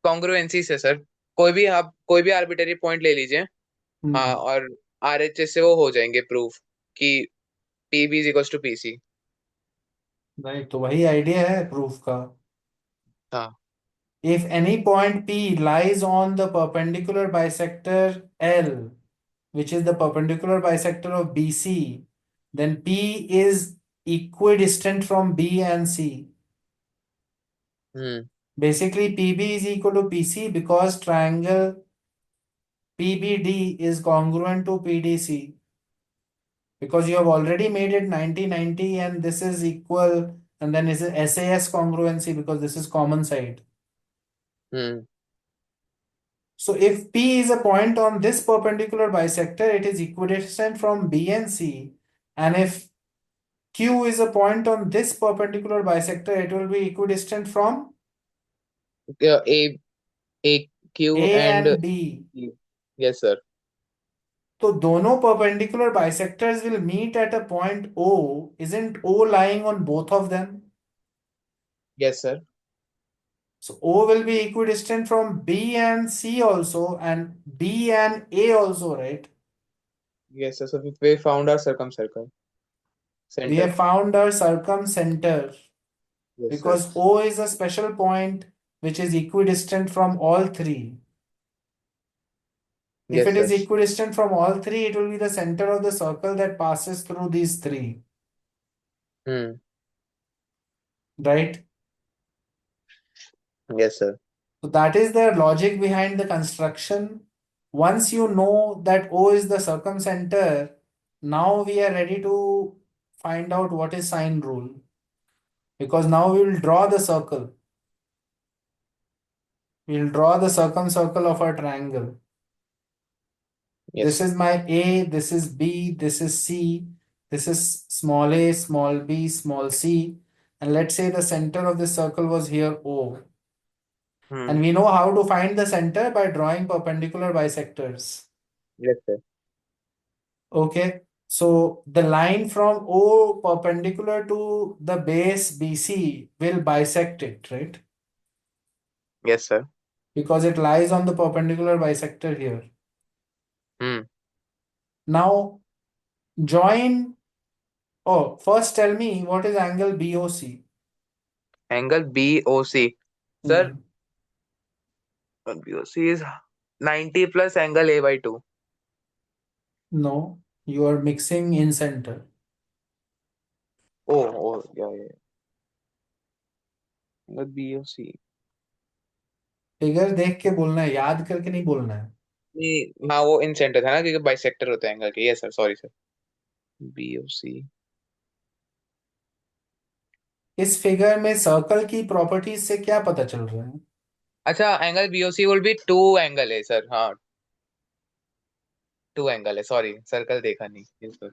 कॉन्ग्रुएंसी से सर. कोई भी आर्बिटरी पॉइंट ले लीजिए. हाँ, हम्म. और आरएचएस से वो हो जाएंगे प्रूफ कि p b is equal to p c. Right, तो वही आइडिया है प्रूफ का. हाँ. If any point P lies on the perpendicular bisector L, which is the perpendicular bisector of BC, then P is equidistant from B and C. Hmm. Basically, PB is equal to PC because triangle PBD is congruent to PDC. Because you have already made it 90-90 and this is equal, and then is a SAS congruency because this is common side. Hmm. So if P is a point on this perpendicular bisector, it is equidistant from B and C. And if Q is a point on this perpendicular bisector, it will be equidistant from A A Q A and. and B. Yes sir. So दोनों perpendicular bisectors will meet at a point O. Isn't O lying on both of them? Yes sir. So O will be equidistant from B and C also, and B and A also, right? Yes sir. So we found our circum circle We centre. have found our circumcenter. Yes sir. Because O is a special point which is equidistant from all three. If yes it is sir. equidistant from all three, it will be the center of the circle that passes through these three. Hmm. right? Yes, sir. So that is the logic behind the construction. Once you know that O is the circumcenter, now we are ready to find out what is sine rule. Because now we will draw the circle. We will draw the circumcircle of our triangle. This Yes. is my A, this is B, this is C, this is small a, small b, small c. And let's say the center of this circle was here O. And Hmm. we know how to find the center by drawing perpendicular bisectors. Yes, sir. Okay. So the line from O perpendicular to the base BC will bisect it, right? Yes, sir. Because it lies on the perpendicular bisector here. Hmm. Now join. Oh, first tell me what is angle BOC? Angle BOC. Sir, Hmm. BOC is 90 plus angle A by 2. No, you are mixing in center. Oh, yeah, yeah. Angle BOC. Figure देख के बोलना है, याद करके नहीं बोलना है. नहीं, हाँ वो इन सेंटर था ना क्योंकि बाइसेक्टर होते हैं एंगल के। Yes sir, sorry sir. BOC। इस फिगर में सर्कल की प्रॉपर्टीज से क्या पता चल रहा है? अच्छा, angle BOC will be two angle है सर। हाँ, टू एंगल है, सॉरी सर्कल देखा नहीं। Yes, sir.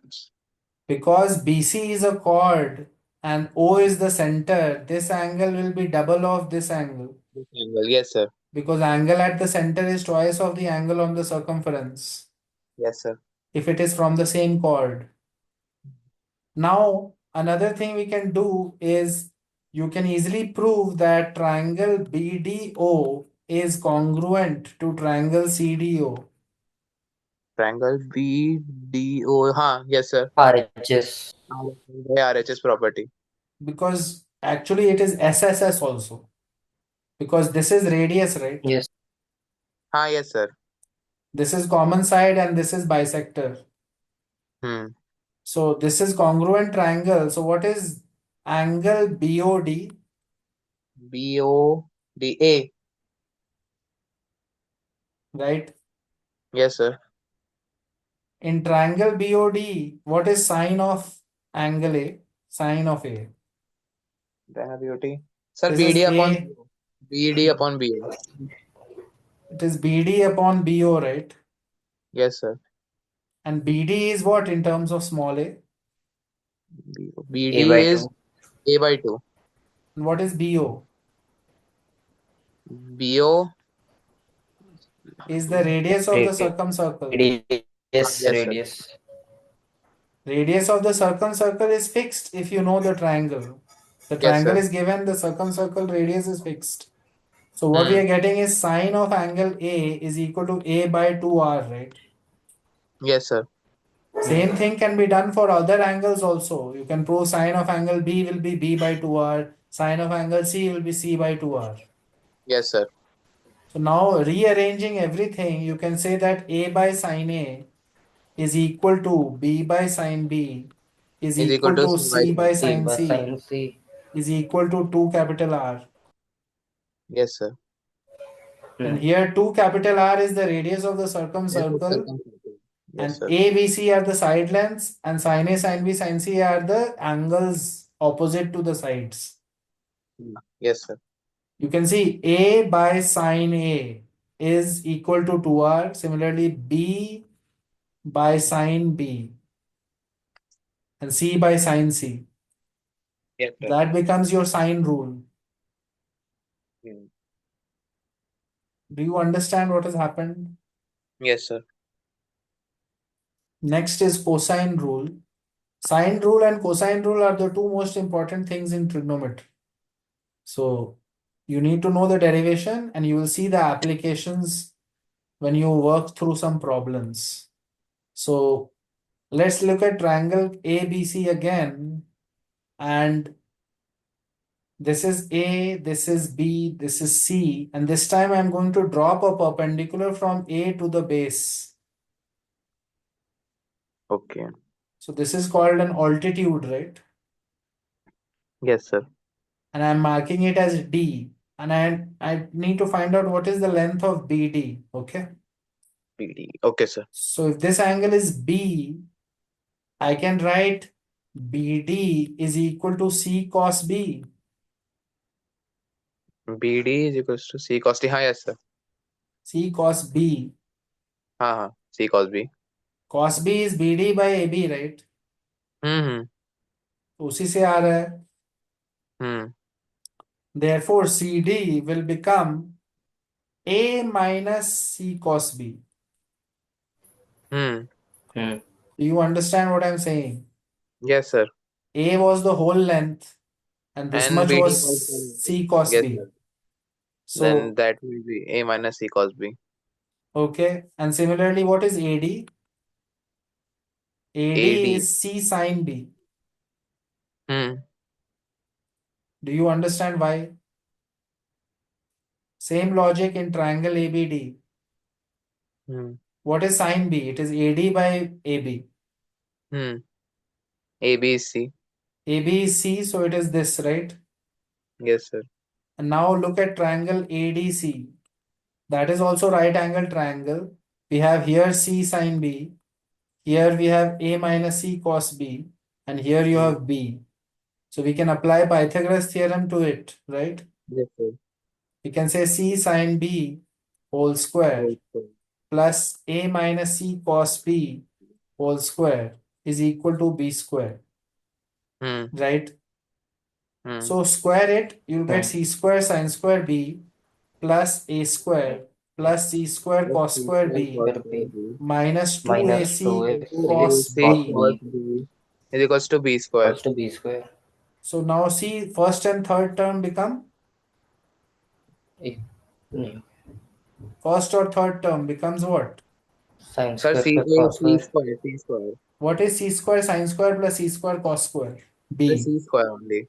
Because BC is a chord and O is the center, this angle will be double of this angle. This angle, yes sir. Because angle at the center is twice of the angle on the circumference. Yes sir. If it is from the same chord. Now, another thing we can do is you can easily prove that triangle BDO is congruent to triangle CDO Triangle BDO, हाँ yes sir। RHS. RHS property। because actually it is SSS also because this is radius, right? Yes. हाँ yes sir। This is common side and this is bisector. Hmm. So this is congruent triangle. So what is angle BOD, BODA, right? yes sir। In triangle BOD, what is sine of angle A? Sine of A. Triangle BOT, sir This is BD upon A. BO, BD upon BO। It is BD upon BO, right? Yes sir। And BD is what in terms of small a? A BD by is 2. A by 2। And what is BO? BO, Is the radius of the circumcircle. Radius, yes sir। radius. Radius of the circumcircle is fixed if you know the triangle. The Yes triangle sir। is given, the circumcircle radius is fixed. So what we Hmm, are getting is sine of angle A is equal to A by 2R, right? yes sir। Same thing can be done for other angles also. You can prove sine of angle B will be B by 2R, sine of angle C will be C by 2R. Yes sir। So now rearranging everything, you can say that A by sine A is equal to B by sine B is Is equal equal to to C by C by 2। C sine by C sin C. is equal to 2 capital R. Yes sir। And Hmm. here 2 capital R is the radius of the Yes sir, circumcircle circumference। Yes and sir। A, B, C are the side lengths and sine A, sine B, sine C are the angles opposite to the sides. Yes sir। You can see A by sine A is equal to 2R. Similarly, B by sine B and C by sine C. Yes sir। That becomes your sine rule. Hmm. Do you understand what has happened? Yes sir। Next is cosine rule. Sine rule and cosine rule are the two most important things in trigonometry. So you need to know the derivation and you will see the applications when you work through some problems. So let's look at triangle ABC again. And this is A, this is B, this is C. And this time I'm going to drop a perpendicular from A to the base. Okay। So this is called an altitude, right? Yes, sir. and I'm marking it as D, and I need to find out what is the length of BD. Okay. PD. Okay, sir. So if this angle is B, I can write BD is equal to C cos B. BD is equals to C cos D. हाँ, yes, sir. C cos B. हाँ हाँ, C cos B. Cos B is BD by AB, right? हम्म तो उसी से आ रहा है. हम्म Therefore, CD will become A minus C cos B. Hmm hmm Do you understand what I'm saying? Yes, sir. A was the whole length, and this And much BD was cos B. C cos Yes, B. sir. Then So, that will be A minus C cos B. okay. And similarly, what is AD? AD AD. is C sine B. Hmm. Do you understand why? Same logic in triangle ABD. Hmm. What is sine B? It is AD by AB. Hmm. AB is C. AB is C, so it is this, right? Yes, sir. And now look at triangle ADC. That is also right angle triangle. We have here C sine B. Here we have A minus C cos B. And here you Hmm. have B. So we can apply Pythagoras theorem to it, right? Yes, sir. We can say C sine B whole square Also. plus A minus C cos B whole square is equal to B square, Hmm. right? Hmm. So square it, you'll get hmm C square sine square B plus A square plus C square Plus cos C square square B cos फिर square भी B. minus minus two 2AC a c cos AC cos B. B cos B is equals to B square. Equals to b square So now see first and third term become एक नहीं first or third term becomes what? Sine Sir, square C plus A cos C square square. C square. What is C square sine square plus C square cos square? The B. C square only.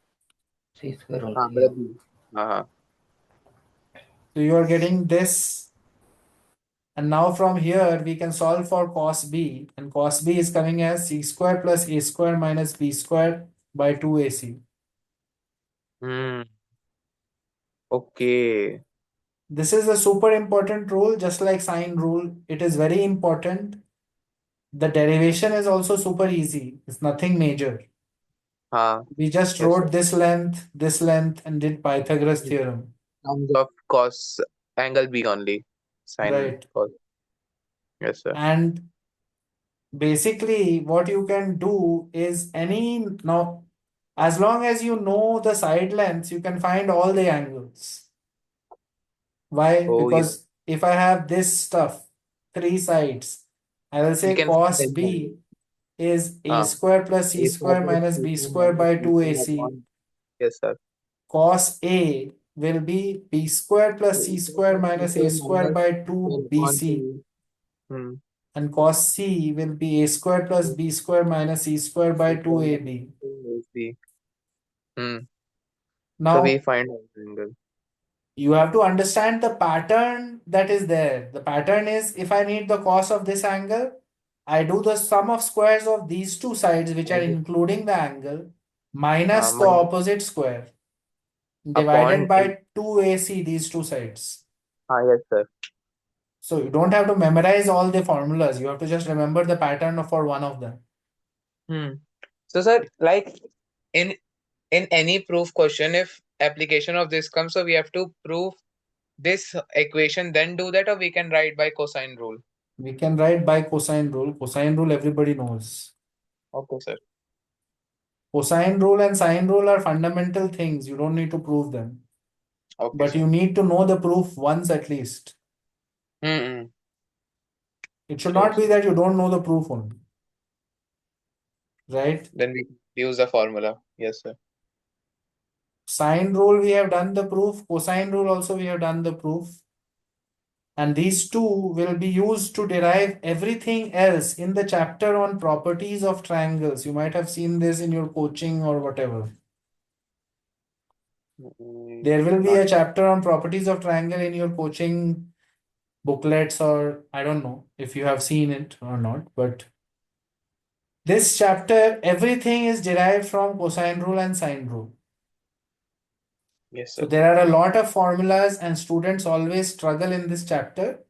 C square हाँ only मतलब B. हाँ So you are getting this. And now from here we can solve for cos B, and cos B is coming as C square plus A square minus B square by 2AC. Hmm. Okay. This is a super important rule, just like sine rule. It is very important. The derivation is also super easy. It's nothing major. हाँ. We just Yes, sir. wrote this length, and did Pythagoras theorem. Terms of cos angle B only. Sine Right. cos. Yes, sir. And basically, what you can do is now, as long as you know the side lengths, you can find all the angles. Why? Oh, yeah. Because if I have this stuff, three sides, I will We say can find cos any angle. B is A हाँ. square plus C A square square plus minus B B square square minus by B square 2AC. upon. Yes, sir. Cos A will be B square plus A C square square plus B minus A square square minus by square upon 2BC. 2. Hmm. And cos C will be A square plus B square minus C square by C square 2AB. minus 2 Hmm. So we Now, find out angle. you have to understand the pattern that is there. The pattern is, if I need the cos of this angle, I do the sum of squares of these two sides, which are including the angle, minus the Minus opposite square, divided upon. by 2AC, these two sides. Yes, sir. So you don't have to memorize all the formulas. You have to just remember the pattern for one of them. Hmm. So, sir, like in in any proof question, if application of this comes, so we have to prove this equation, then do that, or we can write by cosine rule. We can write by cosine rule. Cosine rule everybody knows. Okay, sir. Cosine rule and sine rule are fundamental things. You don't need to prove them. Okay, But sir. you need to know the proof once at least. Hmm. It should Sure, not be sir. that you don't know the proof only, right? Then we use the formula. Yes, sir. Sine rule, we have done the proof. Cosine rule also, we have done the proof. And these two will be used to derive everything else in the chapter on properties of triangles. You might have seen this in your coaching or whatever. There will be Not. a chapter on properties of triangle in your coaching booklets, or I don't know if you have seen it or not, but this chapter, everything is derived from cosine rule and sine rule. Yes, So sir. there are a lot of formulas, and students always struggle in this chapter.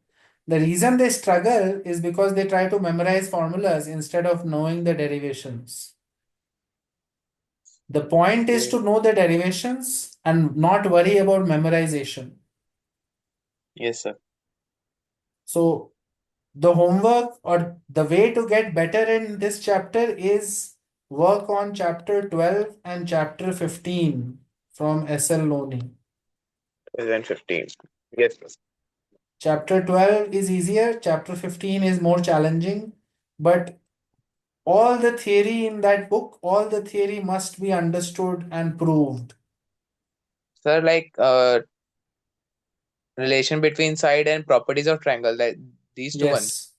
The reason they struggle is because they try to memorize formulas instead of knowing the derivations. The point is Okay. to know the derivations and not worry about memorization. Yes, sir. So the homework or the way to get better in this chapter is work on chapter 12 and chapter 15 from SL Loni. 2015. Yes, sir. Chapter 12 is easier, chapter 15 is more challenging, but all the theory in that book, all the theory must be understood and proved. Sir, like relation between side and properties of triangle, that these two ones.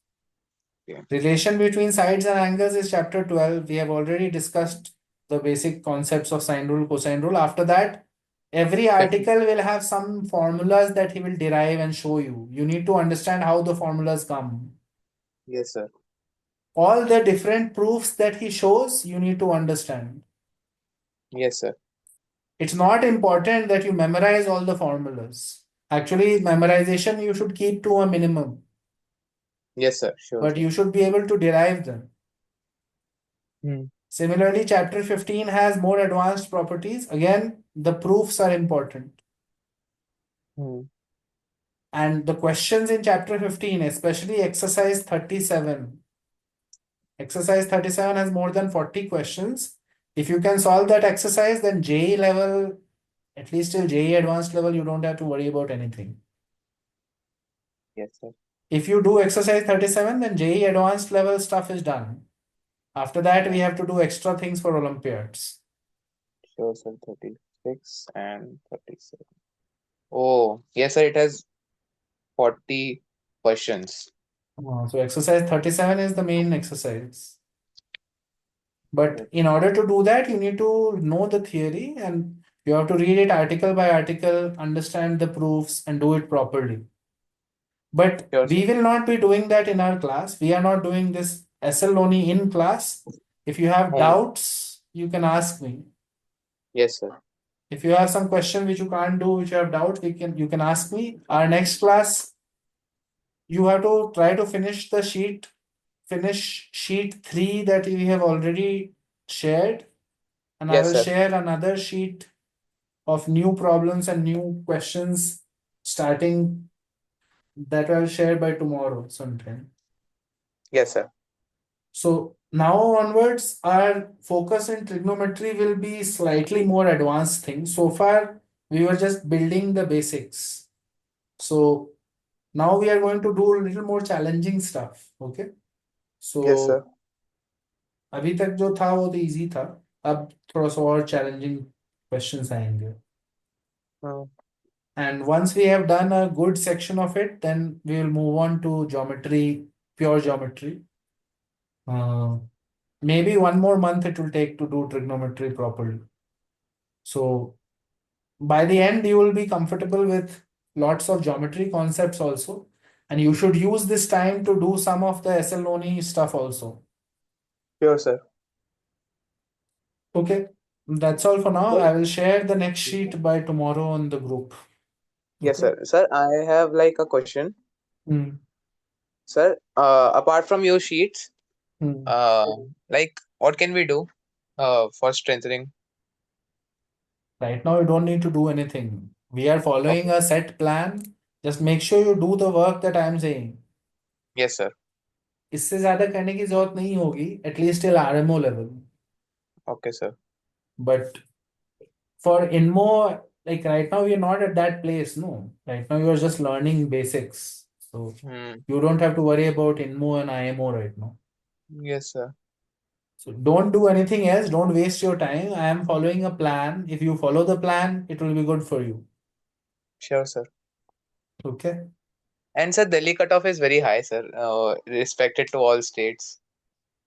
Yes. Okay. Relation between sides and angles is chapter 12. We have already discussed the basic concepts of sine rule, cosine rule. After that, every 15. article will have some formulas that he will derive and show you. You need to understand how the formulas come. Yes, sir. All the different proofs that he shows, you need to understand. Yes, sir. It's not important that you memorize all the formulas. Actually, memorization you should keep to a minimum, Yes, sir. Sure, but sir. you should be able to derive them. Hmm. Similarly, chapter 15 has more advanced properties. Again, the proofs are important. Hmm. And the questions in chapter 15, especially exercise 37. Exercise 37 has more than 40 questions. If you can solve that exercise, then JE level, at least till JE advanced level, you don't have to worry about anything. Yes, sir. If you do exercise 37, then JE advanced level stuff is done. After that, we Yeah. have to do extra things for Olympiads. Sure, sir. 36 and 37. Oh, yes, sir. It has 40 questions. So exercise 37 is the main exercise. But Yes, in order to do that, you need to know the theory and you have to read it article by article, understand the proofs, and do it properly. But sure, sir. we will not be doing that in our class. We are not doing this SL only in class. If you have Home. doubts, you can ask me. Yes, sir. If you have some question which you can't do, which you have doubts, you can ask me. Our next class, you have to try to finish sheet 3 that we have already shared, and I Yes, will sir. share another sheet of new problems and new questions starting that I'll share by tomorrow sometime. Yes, sir. So now onwards, our focus in trigonometry will be slightly more advanced things. So far, we were just building the basics. So now we are going to do a little more challenging stuff. Okay. Yes, sir. So अभी तक जो था वो तो easy था. अब थोड़ा सा और चैलेंजिंग क्वेश्चंस आएंगे. Hmm. And once we have done a good section of it, then we will move on to geometry, pure geometry. Uh, Maybe one more month it will take to do trigonometry properly. So by the end, you will be comfortable with lots of geometry concepts also. And you should use this time to do some of the SL stuff also. Sure, sir. Okay, that's all for now. Sir. I will share the next sheet by tomorrow on the group. Yes, Okay. sir. Sir, I have like a question. Hmm. Sir, apart from your sheets, Hmm. uh, like what can we do for strengthening? Right now, you don't need to do anything. We are following Okay. a set plan. Just make sure you do the work that I am saying. Yes, sir. इससे ज्यादा करने की जरूरत नहीं होगी, at least till RMO level. Okay, sir. But for INMO, like right now, we are not at that place. No, right now you are just learning basics. So Hmm. you don't have to worry about INMO and IMO right now. Yes, sir. So don't do anything else. Don't waste your time. I am following a plan. If you follow the plan, it will be good for you. Sure, sir. Okay. And sir, Delhi cutoff is very high, sir, respected to all states.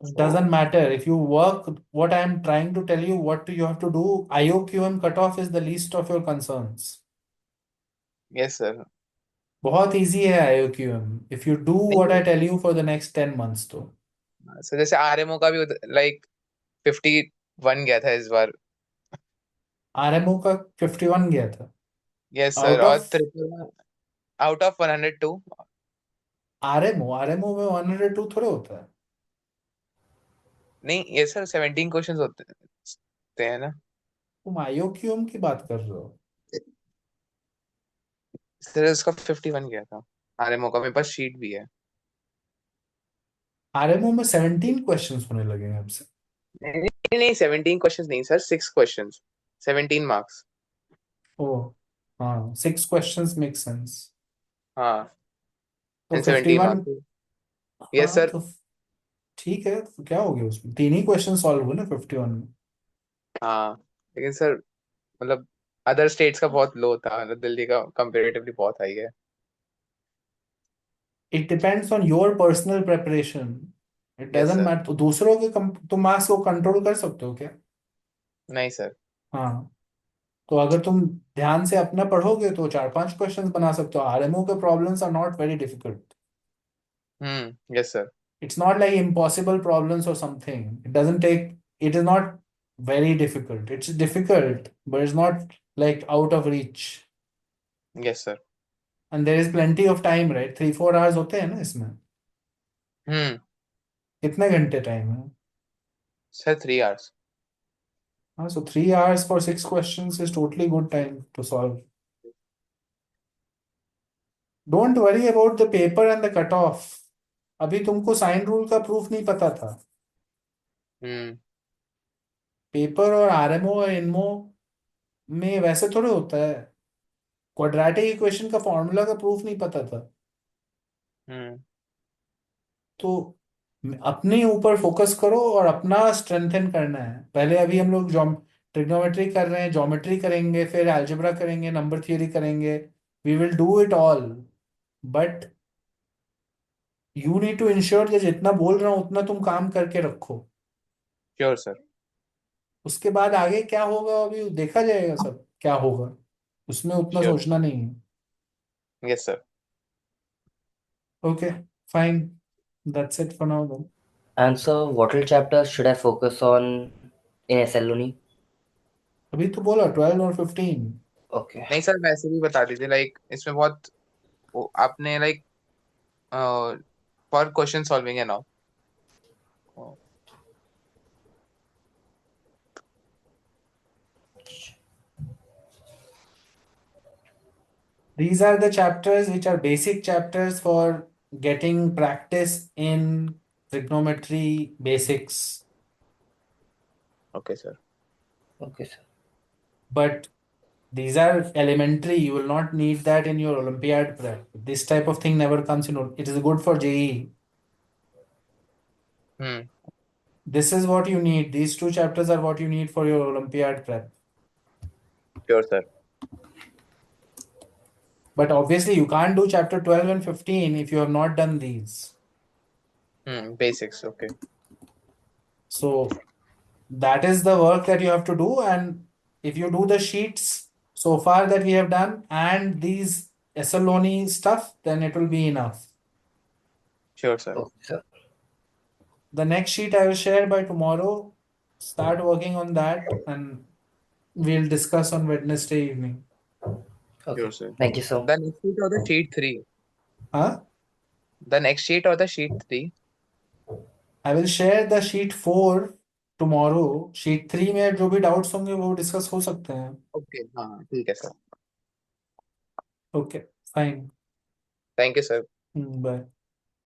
It So doesn't matter. If you work, what I am trying to tell you, what you have to do, IOQM cutoff is the least of your concerns. yes, sir. बहुत easy है IOQM. If you do what I नहीं, tell you for the next 10 months तो. so जैसे RMO का भी like 51 गया था इस बार. आरएमओ का 51 गया था। यस सर, आउट और of triple out of 102। RMO में 102 थोड़े होता है। नहीं ये सर 17 क्वेश्चंस होते हैं ना। तुम आईओक्यूएम की बात कर रहे हो? सर इसका 51 गया था। आरएमओ का मेरे पास शीट भी है। आरएमओ में 17 क्वेश्चंस होने लगे हैं अब से। नहीं नहीं नहीं, 17 क्वेश्चंस नहीं सर, 6 क्वेश्चंस, 17 मार्क्स। ओ, हाँ, 6 क्वेश्चंस मेक सेंस। हाँ, तो एंड 17 51। मार्क्स। यस हाँ सर। तो ठीक है, तो क्या हो गया उसमें, 3 ही क्वेश्चन सॉल्व हुए ना 51 में। हाँ लेकिन सर मतलब अदर स्टेट्स का बहुत लो था, मतलब दिल्ली का कंपेरेटिवली बहुत हाई है। It depends on your personal preparation. It yes doesn't sir. Matter, तो दूसरों के तुम मार्क्स को कंट्रोल कर सकते हो क्या? नहीं सर। हाँ, तो अगर तुम ध्यान से अपना पढ़ोगे तो 4-5 क्वेश्चंस बना सकते हो। आरएमओ के problems are not very difficult. Yes sir. It's not like impossible problems or something. It doesn't take, it is not very difficult. It's difficult, but it's not like out of reach. Yes sir. And there is plenty of time, right? 3-4 hours होते हैं ना इसमें? हम्म। कितने घंटे time है? Sir 3 hours. हाँ, so 3 hours for 6 questions is totally good time to solve. Don't worry about the paper and the cutoff. अभी तुमको साइन रूल का प्रूफ नहीं पता था। हम्म। पेपर और आरएमओ और इनमो में वैसे थोड़े होता है। क्वाड्रेटिक इक्वेशन का फॉर्मूला का प्रूफ नहीं पता था हम्म। तो अपने ऊपर फोकस करो और अपना स्ट्रेंथन करना है पहले। अभी हम लोग ट्रिग्नोमेट्री कर रहे हैं, ज्योमेट्री करेंगे, फिर अलजेब्रा करेंगे, नंबर थियरी करेंगे। We will do it all, but you need to ensure कि जितना बोल रहा हूं उतना तुम काम करके रखो। Sure sir. उसके बाद आगे क्या होगा अभी देखा जाएगा, सब क्या होगा उसमें उतना श्योर। सोचना नहीं है। Yes sir. Okay, fine, that's it for now. And so, what all chapters should I focus on in SL only? अभी तो बोला 12 और 15। Okay. नहीं सर, वैसे भी बता दीजिए, लाइक इसमें बहुत आपने लाइक फॉर क्वेश्चन सॉल्विंग है ना। These are the chapters which are basic chapters for getting practice in trigonometry basics. Okay sir. Okay, sir. But these are elementary. You will not need that in your Olympiad prep. This type of thing never comes in. It is good for JEE. Hmm. This is what you need. These two chapters are what you need for your Olympiad prep. Sure sir. But obviously, you can't do chapter 12 and 15 if you have not done these. Basics okay. So that is the work that you have to do. And if you do the sheets so far that we have done and these Essaloni stuff, then it will be enough. Sure sir. Okay, sir. The next sheet I will share by tomorrow. Start working on that and we'll discuss on Wednesday evening. Okay. Sure sir. Thank you, sir. The next sheet और the sheet 3। Huh? The next sheet और the sheet 3। I will share the sheet 4 tomorrow. Sheet 3 में जो भी doubts होंगे वो discuss हो सकते हैं. ओके हाँ ठीक है sir. Okay, fine. Thank you sir. Bye.